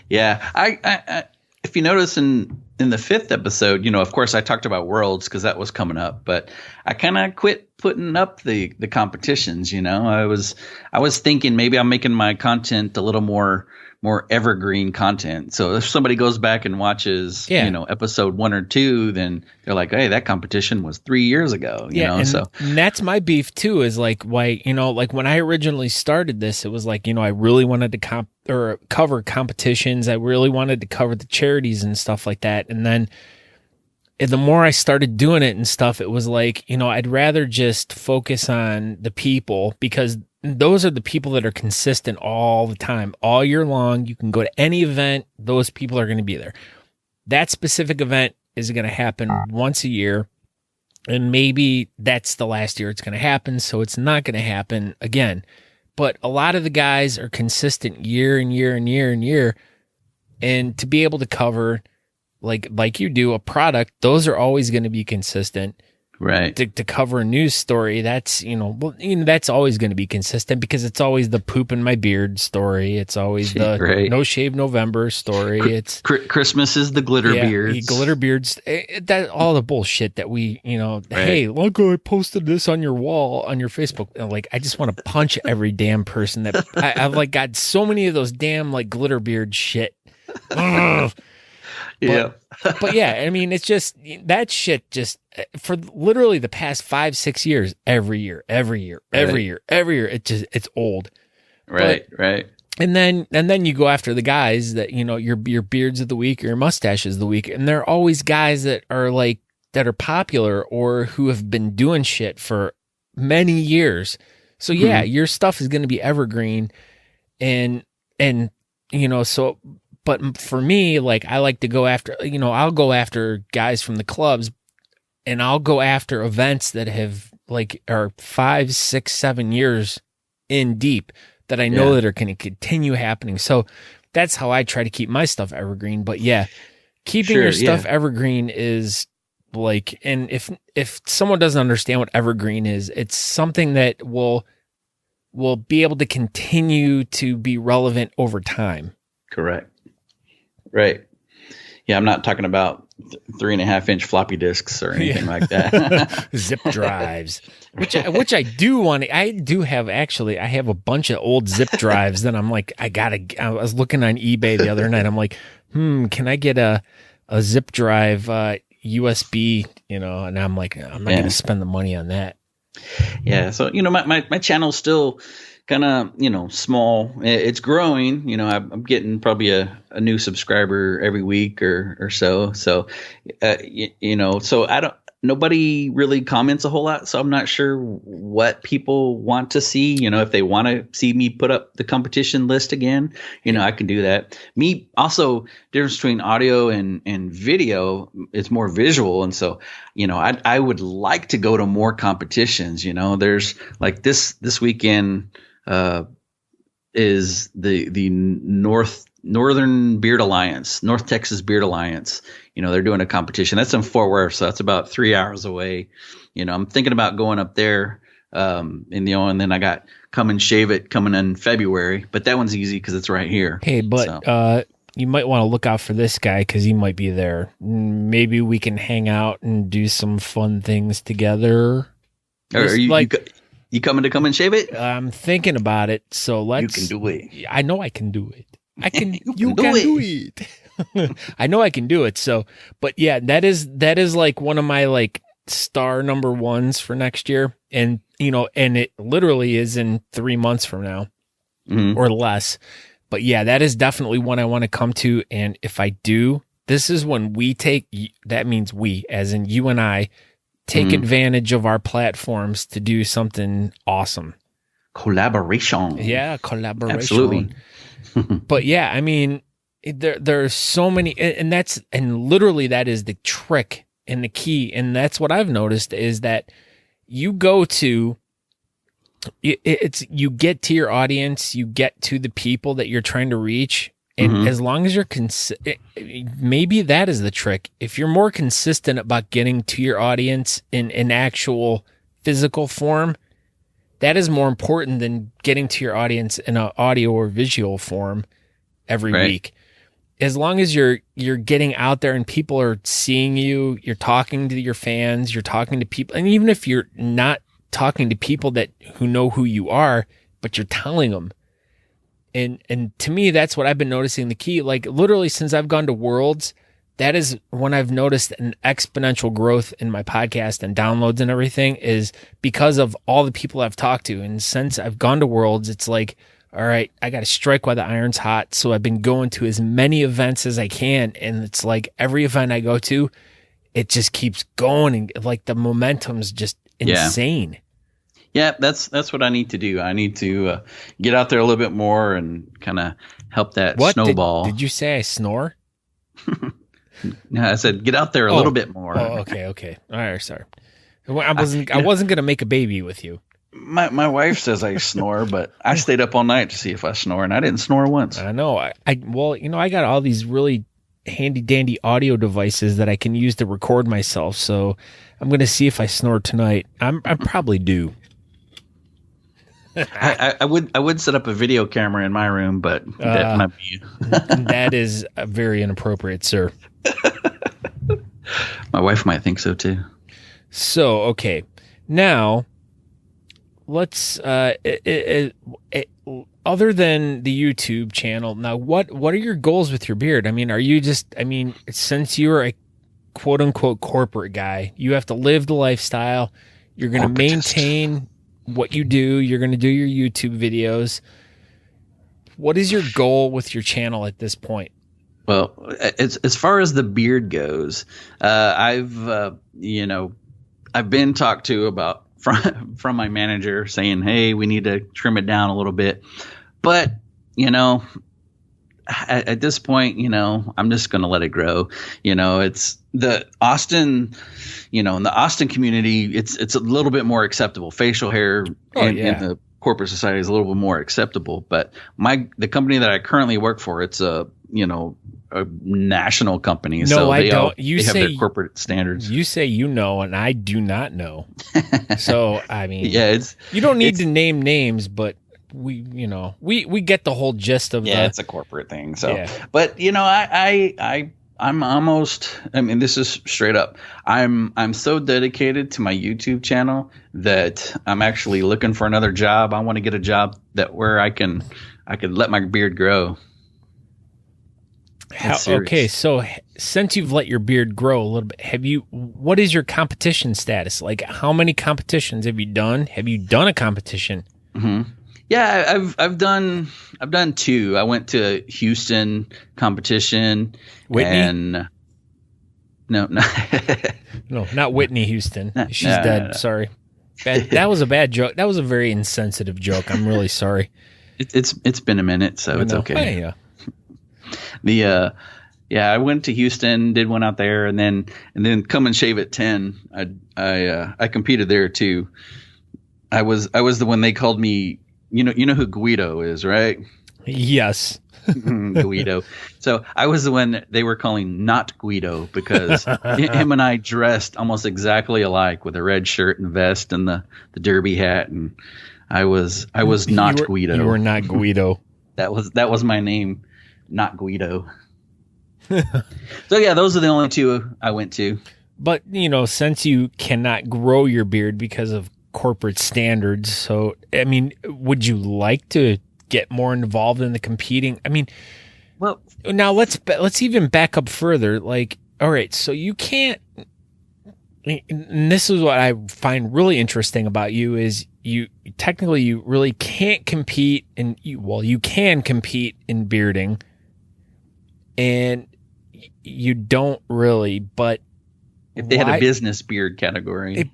Yeah. I if you notice in the fifth episode, of course I talked about Worlds because that was coming up, but I kind of quit putting up the competitions. I was thinking maybe I'm making my content a little more evergreen content. So if somebody goes back and watches, episode 1 or 2, then they're like, hey, that competition was 3 years ago. And that's my beef too, is like why, like when I originally started this, it was like, I really wanted to cover competitions. I really wanted to cover the charities and stuff like that. And then the more I started doing it and stuff, it was like, I'd rather just focus on the people, because those are the people that are consistent all the time, all year long. You can go to any event. Those people are going to be there. That specific event is going to happen once a year, and maybe that's the last year it's going to happen, so it's not going to happen again. But a lot of the guys are consistent year and year and year and year, and to be able to cover, like you do, a product, those are always going to be consistent. Right. To cover a news story, that's, that's always going to be consistent, because it's always the poop in my beard story. It's always the no shave November story. It's Christmas is the glitter beards. Glitter beards. That all the bullshit that we, hey, look, I posted this on your wall, on your Facebook. Like, I just want to punch every damn person that I've like got so many of those damn like glitter beard shit. But yeah, I mean, it's just that shit just for literally the past 5-6 years, every year, it's old. Right. And then you go after the guys that, your beards of the week or your mustaches of the week. And they're always guys that are popular or who have been doing shit for many years. So yeah, your stuff is going to be evergreen and so. But for me, like, I like to go after, I'll go after guys from the clubs, and I'll go after events that are 5, 6, 7 years in deep that I know that are going to continue happening. So that's how I try to keep my stuff evergreen. But yeah, keeping your stuff evergreen is like, and if someone doesn't understand what evergreen is, it's something that will be able to continue to be relevant over time. Correct. Right. Yeah, I'm not talking about 3.5-inch floppy disks or anything like that. Zip drives, which I do want. I have a bunch of old zip drives that I'm like, I was looking on eBay the other night. I'm like, can I get a zip drive USB? And I'm like, I'm not going to spend the money on that. Yeah. So, my channel's still kind of, small. It's growing. I'm getting probably a new subscriber every week or so. So, so nobody really comments a whole lot. So I'm not sure what people want to see. If they want to see me put up the competition list again, I can do that. Me also, difference between audio and video, it's more visual. And so, I would like to go to more competitions. There's like this weekend, is the Northern Beard Alliance, North Texas Beard Alliance. They're doing a competition. That's in Fort Worth, so that's about 3 hours away. I'm thinking about going up there. And then I got Come and Shave It coming in February, but that one's easy because it's right here. Hey, but you might want to look out for this guy because he might be there. Maybe we can hang out and do some fun things together. You coming to Come and Shave It? I'm thinking about it, so let's. You can do it. I know I can do it. You can do it. I know I can do it. So, but yeah, that is like one of my like star number ones for next year, and and it literally is in 3 months from now, or less. But yeah, that is definitely one I want to come to, and if I do, this is when we take. That means we, as in you and I. Take advantage of our platforms to do something awesome. Collaboration. Yeah, collaboration. Absolutely. But yeah, I mean, there are so many, and literally that is the trick and the key. And that's what I've noticed is that you go to, you get to your audience, you get to the people that you're trying to reach. And as long as you're maybe that is the trick. If you're more consistent about getting to your audience in an actual physical form, that is more important than getting to your audience in an audio or visual form every week. As long as you're getting out there and people are seeing you, you're talking to your fans, you're talking to people, and even if you're not talking to people who know who you are, but you're telling them. And to me, that's what I've been noticing the key. Like literally since I've gone to Worlds, that is when I've noticed an exponential growth in my podcast and downloads and everything, is because of all the people I've talked to. And since I've gone to Worlds, it's like, all right, I got to strike while the iron's hot. So I've been going to as many events as I can. And it's like every event I go to, it just keeps going. And like the momentum's just insane. Yeah, that's what I need to do. I need to get out there a little bit more and kind of help that snowball. Did you say I snore? No, I said get out there a little bit more. Oh, okay. All right, sorry. I wasn't going to make a baby with you. My wife says I snore, but I stayed up all night to see if I snore, and I didn't snore once. I know. I got all these really handy dandy audio devices that I can use to record myself. So I'm going to see if I snore tonight. I probably do. I would set up a video camera in my room, but that might be that is very inappropriate, sir. My wife might think so too. So okay, now let's other than the YouTube channel, now what are your goals with your beard? I mean, since you're a quote unquote corporate guy, you have to live the lifestyle. You're going to maintain what you do. You're going to do your YouTube videos. What is your goal with your channel at this point? Well, as far as the beard goes, I've been talked to about from my manager saying, hey, we need to trim it down a little bit. But, at this point, I'm just going to let it grow. It's the Austin, in the Austin community, it's a little bit more acceptable. Facial hair in the corporate society is a little bit more acceptable. But the company that I currently work for, it's a national company. No, so I don't. They have their corporate standards. You say and I do not know. So, I mean, you don't need to name names, but we get the whole gist of it's a corporate thing. So, but I'm almost, this is straight up. I'm so dedicated to my YouTube channel that I'm actually looking for another job. I want to get a job where I can let my beard grow. Okay, so since you've let your beard grow a little bit, what is your competition status? Like, how many competitions have you done? Have you done a competition? Mm-hmm. Yeah, I've done 2. I went to Houston competition. Whitney? And no, not Whitney Houston. She's dead. No. Sorry. That was a bad joke. That was a very insensitive joke. I'm really sorry. It's been a minute, so it's okay. I went to Houston, did one out there, and then Come and Shave at 10. I competed there too. I was the one they called me. You know who Guido is, right? Yes. Guido. So I was the one that they were calling not Guido because him and I dressed almost exactly alike with a red shirt and vest and the derby hat, and I was not Guido. You were not Guido. That was my name, not Guido. So yeah, those are the only 2 I went to. But since you cannot grow your beard because of corporate standards, so I mean, would you like to get more involved in the competing? I mean, well, now let's even back up further. Like, all right, so you can't. And this is what I find really interesting about you is you really can't compete you can compete in bearding, and you don't really, but. If they had a business beard category.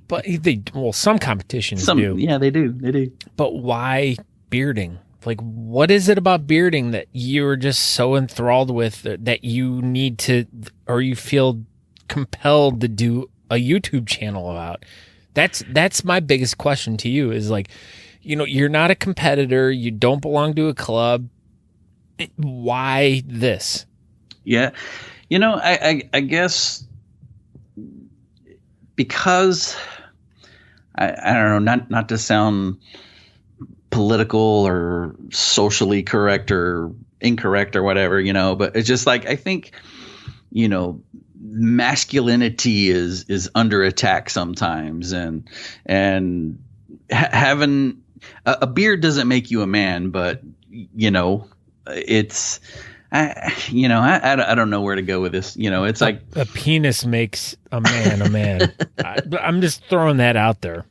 Some competitions do. Yeah, they do. But why bearding? Like, what is it about bearding that you're just so enthralled with that you need to, or you feel compelled to do a YouTube channel about? That's my biggest question to you is like, you're not a competitor. You don't belong to a club. Why this? Yeah. I guess because I don't know, not to sound political or socially correct or incorrect or whatever, but it's just like, I think, masculinity is under attack sometimes, and having a beard doesn't make you a man, but it's I don't know where to go with this. It's like a penis makes a man a man. I'm just throwing that out there.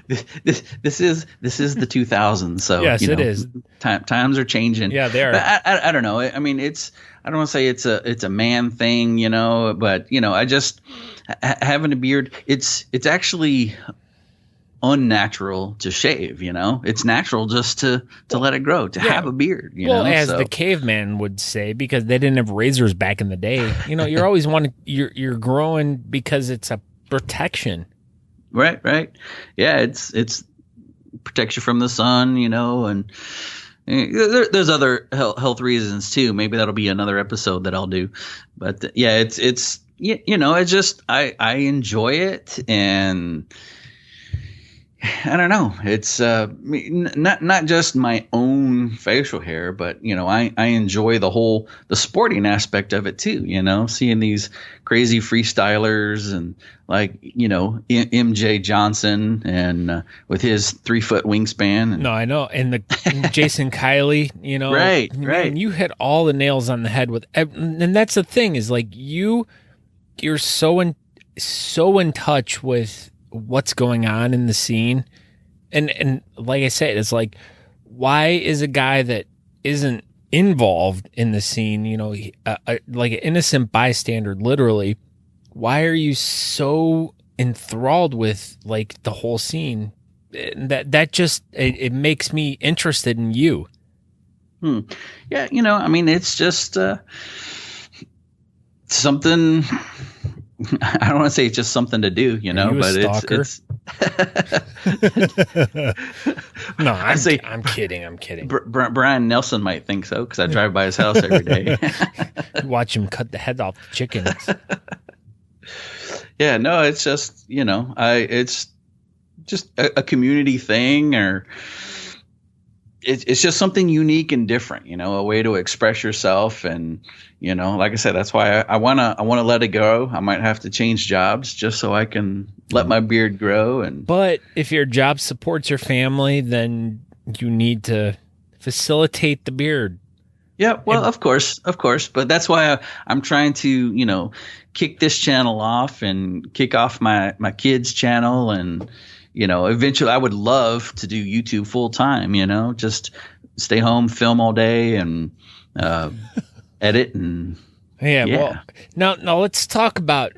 This is the 2000s, so yes, it is. Times are changing. Yeah, they are. But I don't know. I mean, I don't want to say it's a man thing, but I just having a beard. It's actually unnatural to shave. It's natural just to let it grow, to have a beard. As the caveman would say, because they didn't have razors back in the day. You're always you're growing because it's a protection. Right. Yeah, it's protects you from the sun, and there's other health reasons too. Maybe that'll be another episode that I'll do. But yeah, it's it's just I enjoy it, and I don't know. It's not just my own facial hair, but I enjoy the sporting aspect of it too. Seeing these crazy freestylers and like MJ Johnson and with his 3-foot wingspan. No, I know, and the Jason Kiley. Right. And you hit all the nails on the head with, and that's the thing is like you're so in touch with what's going on in the scene, and like I said, it's like, why is a guy that isn't involved in the scene, like an innocent bystander, literally, why are you so enthralled with like the whole scene? That just it makes me interested in you. Yeah, I mean, it's just something. I don't want to say it's just something to do, but it's No, I'm kidding. Brian Nelson might think so because I drive by his house every day. Watch him cut the head off the chickens. Yeah, no, it's just it's just a community thing, or it's just something unique and different, a way to express yourself. And, like I said, that's why I want to let it go. I might have to change jobs just so I can let my beard grow. But if your job supports your family, then you need to facilitate the beard. Yeah, well, of course. But that's why I'm trying to, kick this channel off and kick off my kids' channel. And, eventually I would love to do YouTube full time, just stay home, film all day, and edit. And well, now let's talk about,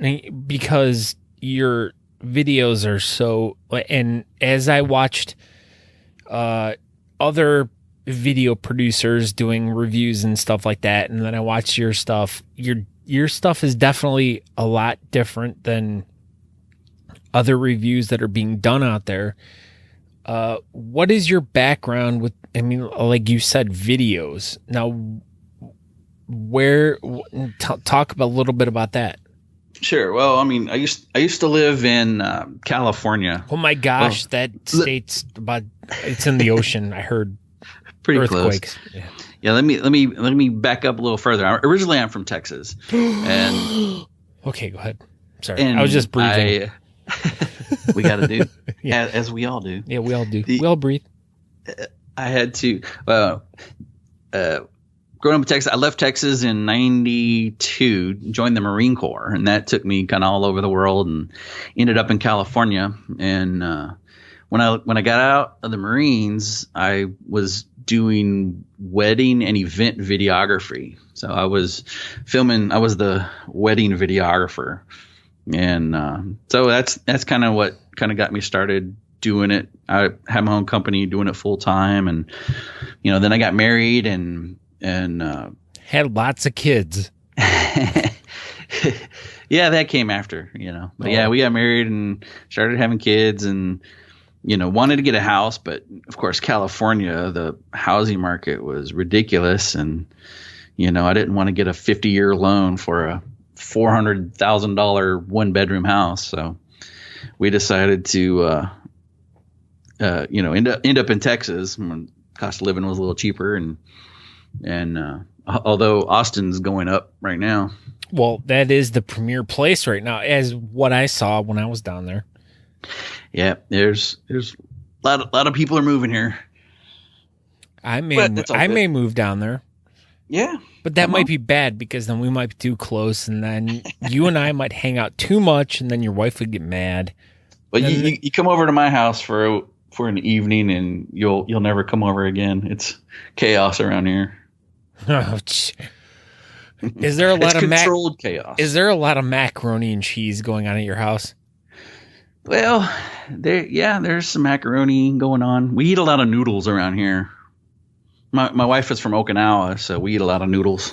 because your videos are so, and as I watched other video producers doing reviews and stuff like that, and then I watched your stuff, your stuff is definitely a lot different than other reviews that are being done out there. What is your background with, like you said, videos? Now, talk a little bit about that. Sure. Well, I used to live in California. Oh my gosh, that state's about, it's in the ocean. I heard pretty earthquakes. Close. Yeah. Let me back up a little further. Originally, I'm from Texas, and okay, go ahead. Sorry, I was just breathing. We got to do, as we all do. Yeah, we all do. We all breathe. I had to. Growing up in Texas, I left Texas in '92, joined the Marine Corps, and that took me kind of all over the world, and ended up in California. And when I got out of the Marines, I was doing wedding and event videography. So I was filming. I was the wedding videographer. And so that's kind of what kind of got me started doing it. I had my own company doing it full time, and then I got married and had lots of kids. Yeah, that came after, But yeah, we got married and started having kids, and wanted to get a house, but of course California, the housing market was ridiculous, and I didn't want to get a 50-year loan for a $400,000 1-bedroom house. So we decided to end up in Texas when cost of living was a little cheaper, and although Austin's going up right now. Well, that is the premier place right now, as what I saw when I was down there. Yeah, there's a lot of people are moving here. I may move down there. Yeah, but that might be bad because then we might be too close, and then you and I might hang out too much, and then your wife would get mad. But you come over to my house for an evening, and you'll never come over again. It's chaos around here. Oh, is there a lot of controlled chaos? Is there a lot of macaroni and cheese going on at your house? Well, there's some macaroni going on. We eat a lot of noodles around here. My wife is from Okinawa, so we eat a lot of noodles.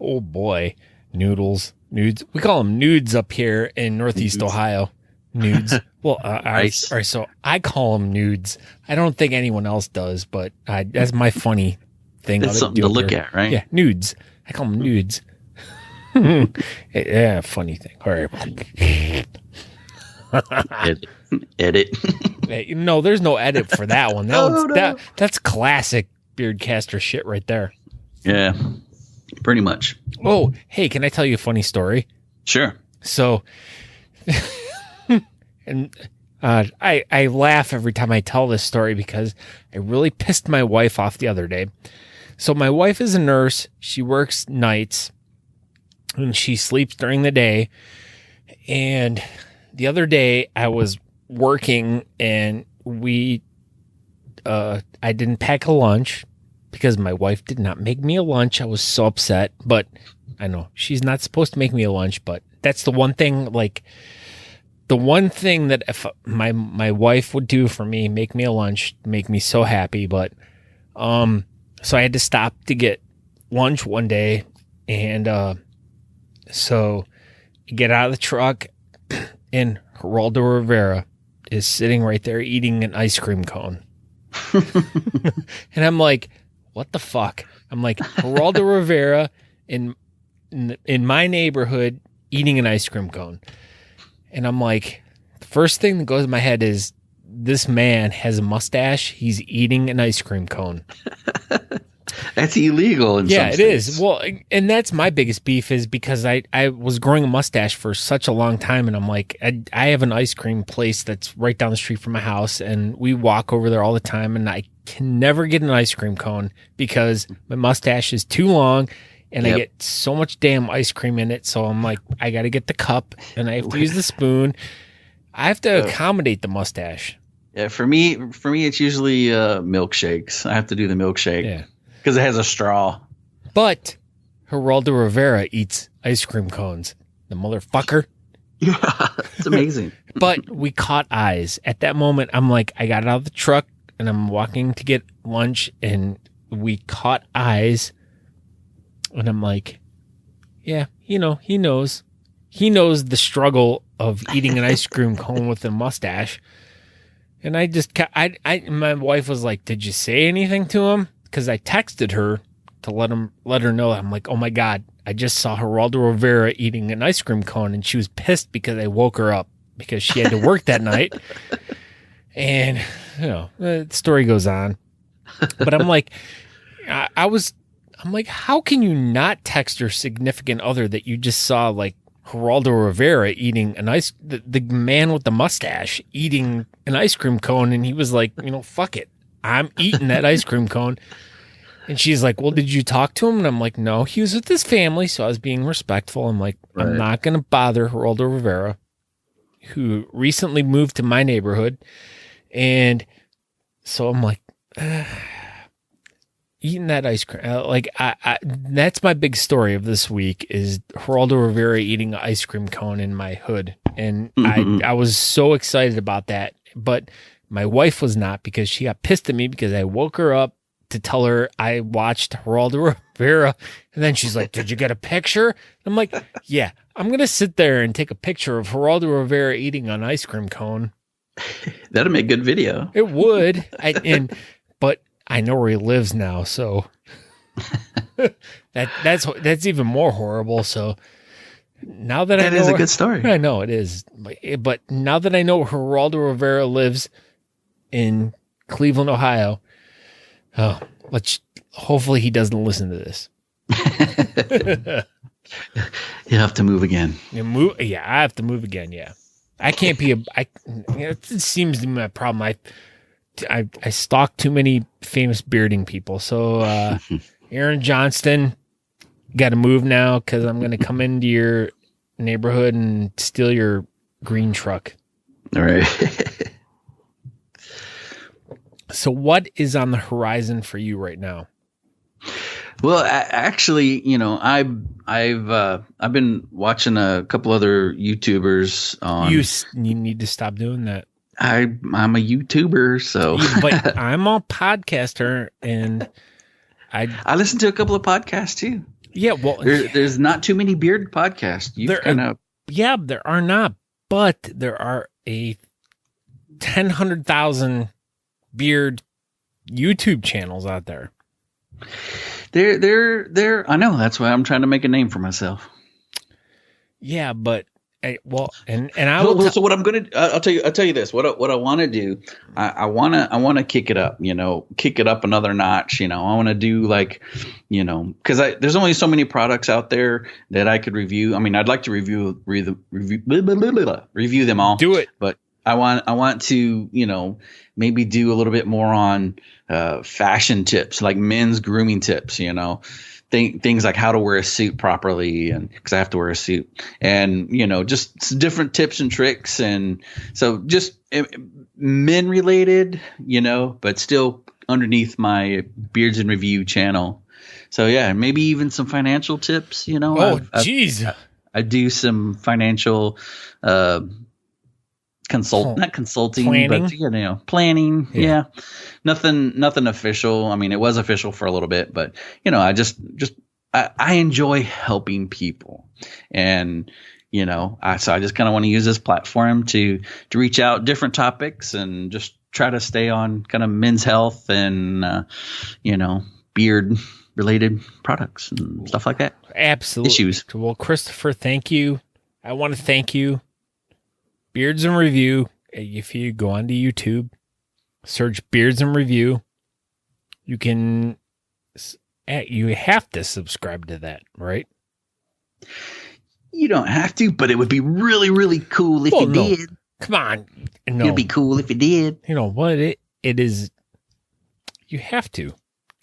Oh boy, nudes. We call them nudes up here in Northeast Ohio. Nudes. Well, nice. All right, so I call them nudes. I don't think anyone else does, but that's my funny thing. That's something to look at, right? Yeah, nudes. I call them nudes. Yeah, funny thing. All right. Edit. No, there's no edit for that one. That's classic Beardcaster shit right there. Yeah, pretty much. Oh, hey, can I tell you a funny story? Sure. So, and I laugh every time I tell this story because I really pissed my wife off the other day. So my wife is a nurse. She works nights and she sleeps during the day. And the other day I was working and I didn't pack a lunch because my wife did not make me a lunch. I was so upset, but I know she's not supposed to make me a lunch, but that's the one thing, like the one thing that if my wife would do for me, make me a lunch, make me so happy. But, so I had to stop to get lunch one day. And, so I get out of the truck and Geraldo Rivera is sitting right there eating an ice cream cone. And I'm like, what the fuck? I'm like, Geraldo Rivera in my neighborhood eating an ice cream cone. And I'm like, the first thing that goes in my head is this man has a mustache. He's eating an ice cream cone. That's illegal in some it states. is. Well, and that's my biggest beef is because I was growing a mustache for such a long time, and I'm like, I have an ice cream place that's right down the street from my house, and we walk over there all the time, and I can never get an ice cream cone because my mustache is too long, and I get so much damn ice cream in it, so I'm like, I got to get the cup, and I have to use the spoon. I have to accommodate the mustache. Yeah, for me, it's usually milkshakes. I have to do the milkshake. Yeah. Because it has a straw. But Geraldo Rivera eats ice cream cones. The motherfucker. Yeah, it's amazing. But we caught eyes. At that moment, I'm like, I got out of the truck and I'm walking to get lunch and we caught eyes. And I'm like, yeah, he knows. He knows the struggle of eating an ice cream cone with a mustache. And my wife was like, did you say anything to him? Because I texted her to let her know. I'm like, oh my God, I just saw Geraldo Rivera eating an ice cream cone, and she was pissed because I woke her up because she had to work that night. And the story goes on. But I'm like, I'm like, how can you not text your significant other that you just saw like Geraldo Rivera eating the man with the mustache eating an ice cream cone, and he was like, fuck it. I'm eating that ice cream cone. And she's like, well, did you talk to him? And I'm like, no, he was with his family. So I was being respectful. I'm like, right. I'm not going to bother Geraldo Rivera, who recently moved to my neighborhood. And so I'm like, eating that ice cream. That's my big story of this week is Geraldo Rivera eating an ice cream cone in my hood. And I was so excited about that. But my wife was not because she got pissed at me because I woke her up to tell her I watched Geraldo Rivera. And then she's like, did you get a picture? And I'm like, yeah, I'm going to sit there and take a picture of Geraldo Rivera eating an ice cream cone. That'll make good video. It would. But I know where he lives now. So that's even more horrible. So now that I know. That is a good story. I know it is. But now that I know where Geraldo Rivera lives, in Cleveland, Ohio. Oh, hopefully he doesn't listen to this. You have to move again. Yeah, I have to move again. Yeah, I can't be it seems to be my problem. I stalk too many famous bearding people. So, Aaron Johnston, got to move now because I'm going to come into your neighborhood and steal your green truck. All right. So what is on the horizon for you right now? Well, actually, I've been watching a couple other YouTubers on. You need to stop doing that. I'm a YouTuber, so. But I'm a podcaster, and I listen to a couple of podcasts too. Yeah, well, there's not too many beard podcasts. There are not, but there are 100,000 beard YouTube channels out there. They're. I know, that's why I'm trying to make a name for myself. Yeah, but so what I'm gonna I'll tell you this. What I want to do, I want to kick it up. Kick it up another notch. I want to do because there's only so many products out there that I could review. I mean, I'd like to review them all. Do it, but I want to maybe do a little bit more on fashion tips, like men's grooming tips. Things like how to wear a suit properly, and because I have to wear a suit, and just different tips and tricks, and so just men related, but still underneath my Beards and Review channel. So yeah, maybe even some financial tips. Oh, jeez, I do some financial not consulting, planning. But planning. Yeah. Nothing official. I mean, it was official for a little bit, but I enjoy helping people, and so I just kind of want to use this platform to reach out different topics and just try to stay on kind of men's health and beard related products and stuff like that. Absolutely. Issues. Well, Christopher, thank you. I want to thank you. Beards and Review. If you go onto YouTube, search Beards and Review, you have to subscribe to that, right? You don't have to, but it would be really, really cool if you did. Come on. No. It'd be cool if you did. You know what? It is. You have to.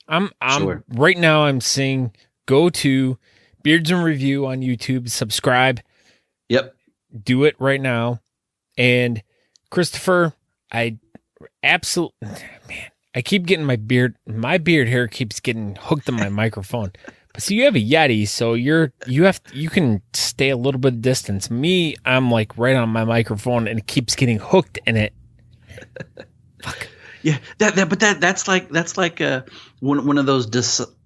I'm sure. Right now I'm saying go to Beards and Review on YouTube, subscribe. Yep. Do it right now. And Christopher, I keep getting my beard hair keeps getting hooked on my microphone. But see, you have a Yeti, so you can stay a little bit of distance. Me, I'm like right on my microphone and it keeps getting hooked in it. Fuck. Yeah, that's like one of those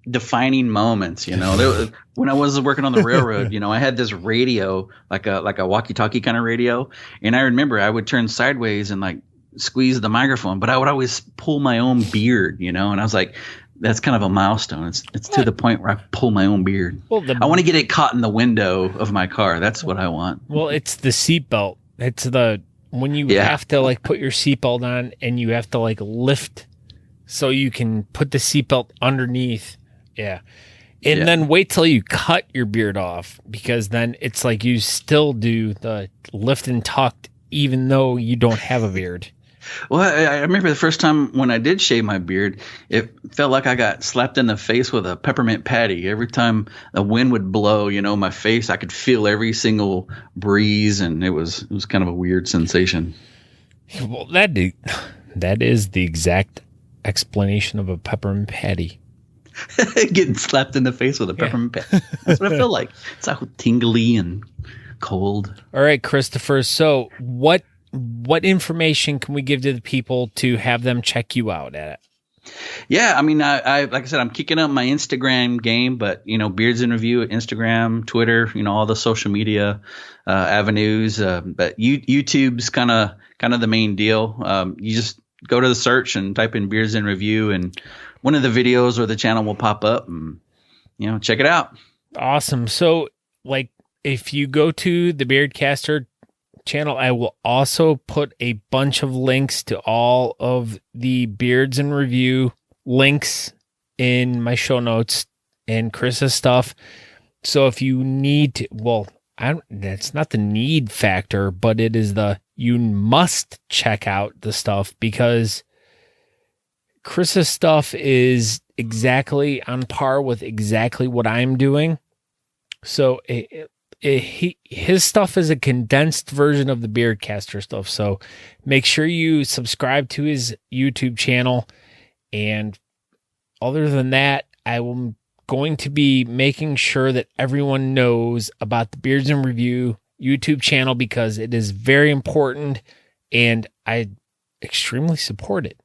defining moments, when I was working on the railroad, I had this radio, like a walkie-talkie kind of radio, and I remember I would turn sideways and like squeeze the microphone, but I would always pull my own beard, and I was like, that's kind of a milestone. It's to the point where I pull my own beard. Well, I want to get it caught in the window of my car. That's what I want. Well, it's the seatbelt. It's when you have to like put your seatbelt on and you have to like lift so you can put the seatbelt underneath. Yeah. And then wait till you cut your beard off, because then it's like you still do the lift and tuck even though you don't have a beard. Well, I remember the first time when I did shave my beard, it felt like I got slapped in the face with a peppermint patty. Every time a wind would blow, my face, I could feel every single breeze, and it was kind of a weird sensation. Well, that is the exact explanation of a peppermint patty. Getting slapped in the face with a peppermint patty. That's what I feel like. It's all tingly and cold. All right, Christopher. So what information can we give to the people to have them check you out at it? Yeah, I mean, I like I said, I'm kicking up my Instagram game, but Beards and Review, Instagram, Twitter, all the social media avenues. But YouTube's kind of the main deal. You just go to the search and type in Beards and Review, and one of the videos or the channel will pop up, and check it out. Awesome. So, like, if you go to the Beardcaster channel. I will also put a bunch of links to all of the Beards and Review links in my show notes and Chris's stuff. So if you need to, well, that's not the need factor, but it is you must check out the stuff, because Chris's stuff is exactly on par with exactly what I'm doing. So his stuff is a condensed version of the Beardcaster stuff. So make sure you subscribe to his YouTube channel. And other than that, I'm going to be making sure that everyone knows about the Beards and Review YouTube channel, because it is very important and I extremely support it.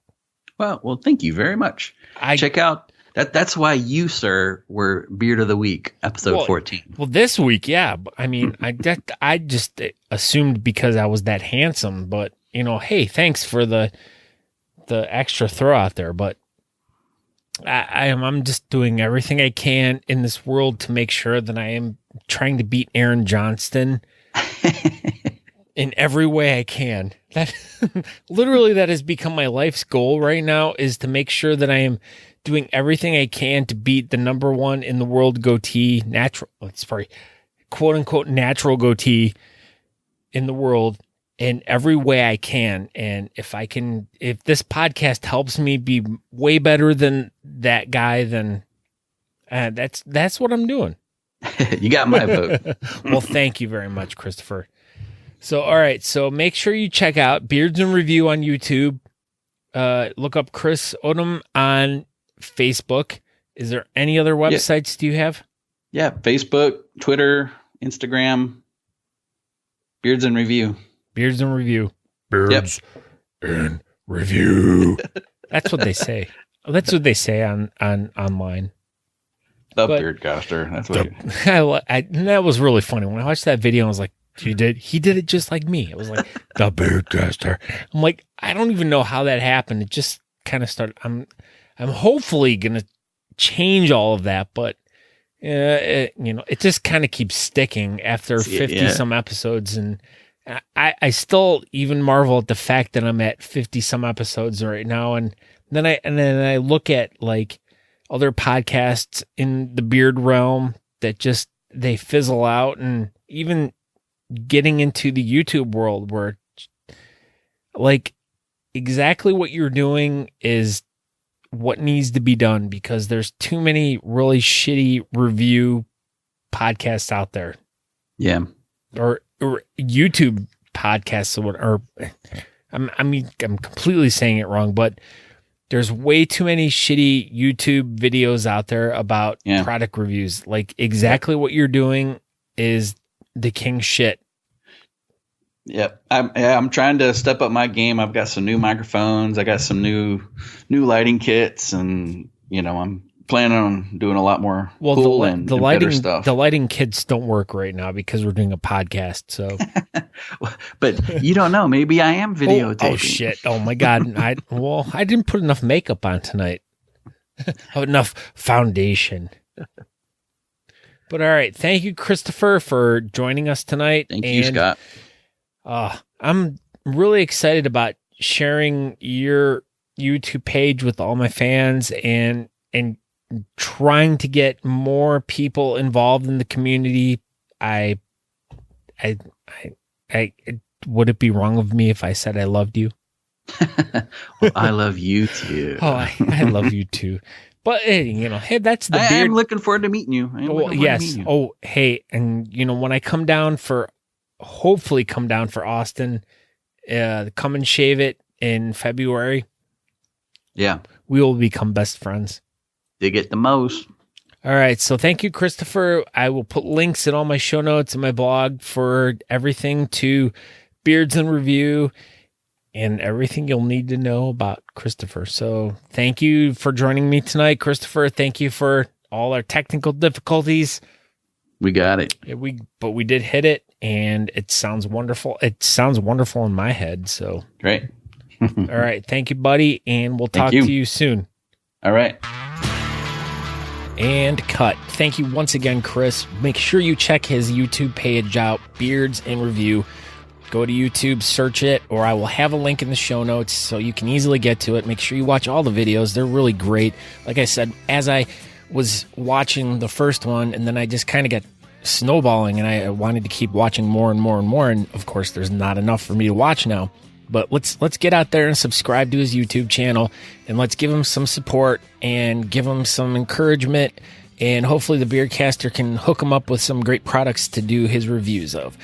Well, thank you very much. Check out that. That's why you, sir, were Beard of the Week, episode 14. Well, this week, yeah. I mean, I just assumed because I was that handsome, but hey, thanks for the extra throw out there. But I'm just doing everything I can in this world to make sure that I am trying to beat Aaron Johnston in every way I can. That literally, that has become my life's goal right now, is to make sure that I am doing everything I can to beat the number one in the world goatee, quote unquote natural goatee in the world in every way I can. And if this podcast helps me be way better than that guy, then that's what I'm doing. You got my vote. Well, thank you very much, Christopher. So, all right. So make sure you check out Beards and Review on YouTube. Look up Chris Odom on Facebook. Is there any other websites do you have? Yeah. Facebook, Twitter, Instagram, Beards and Review. Beards and Review. Beards and Review. That's what they say. That's what they say on online. The Beardcaster. That's what that was really funny. When I watched that video, I was like, he did it just like me. It was like, the Beardcaster. I'm like, I don't even know how that happened. It just kind of started. I'm hopefully going to change all of that, but it just kind of keeps sticking after 50 some episodes. And I still even marvel at the fact that I'm at 50 some episodes right now. And then I look at like other podcasts in the beard realm that just, they fizzle out. And even getting into the YouTube world, where like exactly what you're doing is what needs to be done, because there's too many really shitty review podcasts out there. Yeah. Or YouTube podcasts, or I'm completely saying it wrong, but there's way too many shitty YouTube videos out there about product reviews. Like exactly what you're doing is the king shit. Yep. I'm trying to step up my game. I've got some new microphones. I got some new lighting kits, and I'm planning on doing a lot more cool and better stuff. The lighting kits don't work right now because we're doing a podcast. So, but you don't know. Maybe I am videotaping. Oh shit! Oh my god! I didn't put enough makeup on tonight. Enough foundation. But all right, thank you, Christopher, for joining us tonight. Thank you, Scott. I'm really excited about sharing your YouTube page with all my fans and trying to get more people involved in the community. I would it be wrong of me if I said I loved you? Well, I love you too. Oh, I love you too. But hey, that's the beard. I'm looking forward to meeting you. Yes. Oh, hey, and when I hopefully come down for Austin, come and shave it in February. Yeah. We will become best friends. Dig it the most. All right. So thank you, Christopher. I will put links in all my show notes and my blog for everything to Beards and Review and everything you'll need to know about Christopher. So thank you for joining me tonight, Christopher. Thank you for all our technical difficulties. We got it. But we did hit it, and it sounds wonderful. It sounds wonderful in my head. So great. All right. Thank you, buddy. And we'll talk to you soon. All right. And cut. Thank you once again, Chris. Make sure you check his YouTube page out, Beards and Review. Go to YouTube, search it, or I will have a link in the show notes so you can easily get to it. Make sure you watch all the videos. They're really great. Like I said, as I was watching the first one, and then I just kind of got snowballing, and I wanted to keep watching more and more and more. And of course, there's not enough for me to watch now. But let's get out there and subscribe to his YouTube channel, and let's give him some support and give him some encouragement. And hopefully the Beardcaster can hook him up with some great products to do his reviews of.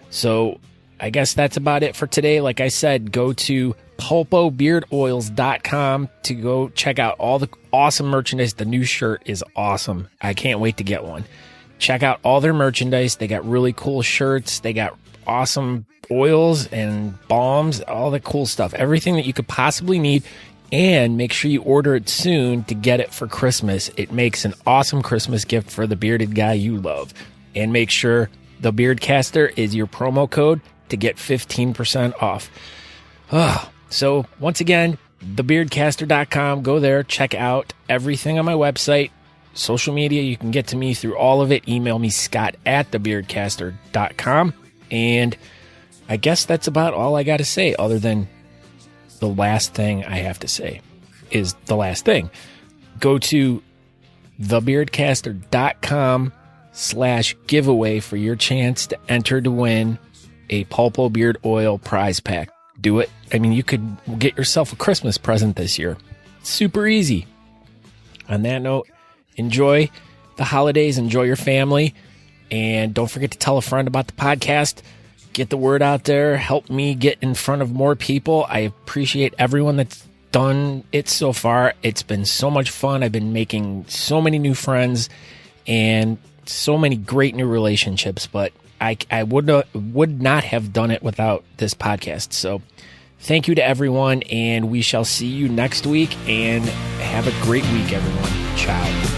So I guess that's about it for today. Like I said, go to pulpobeardoils.com to go check out all the awesome merchandise. The new shirt is awesome. I can't wait to get one. Check out all their merchandise. They got really cool shirts. They got awesome oils and balms, all the cool stuff. Everything that you could possibly need. And make sure you order it soon to get it for Christmas. It makes an awesome Christmas gift for the bearded guy you love. And make sure the Beardcaster is your promo code to get 15% off. So once again, thebeardcaster.com. Go there, check out everything on my website. Social media, you can get to me through all of it. Email me, scott@thebeardcaster.com. And I guess that's about all I got to say, other than the last thing I have to say is the last thing. Go to thebeardcaster.com/giveaway for your chance to enter to win a Pulpo Beard Oil prize pack. Do it. I mean, you could get yourself a Christmas present this year. Super easy. On that note, enjoy the holidays, enjoy your family, and don't forget to tell a friend about the podcast. Get the word out there. Help me get in front of more people. I appreciate everyone that's done it so far. It's been so much fun. I've been making so many new friends and so many great new relationships, but I would not have done it without this podcast. So thank you to everyone, and we shall see you next week, and have a great week, everyone. Ciao.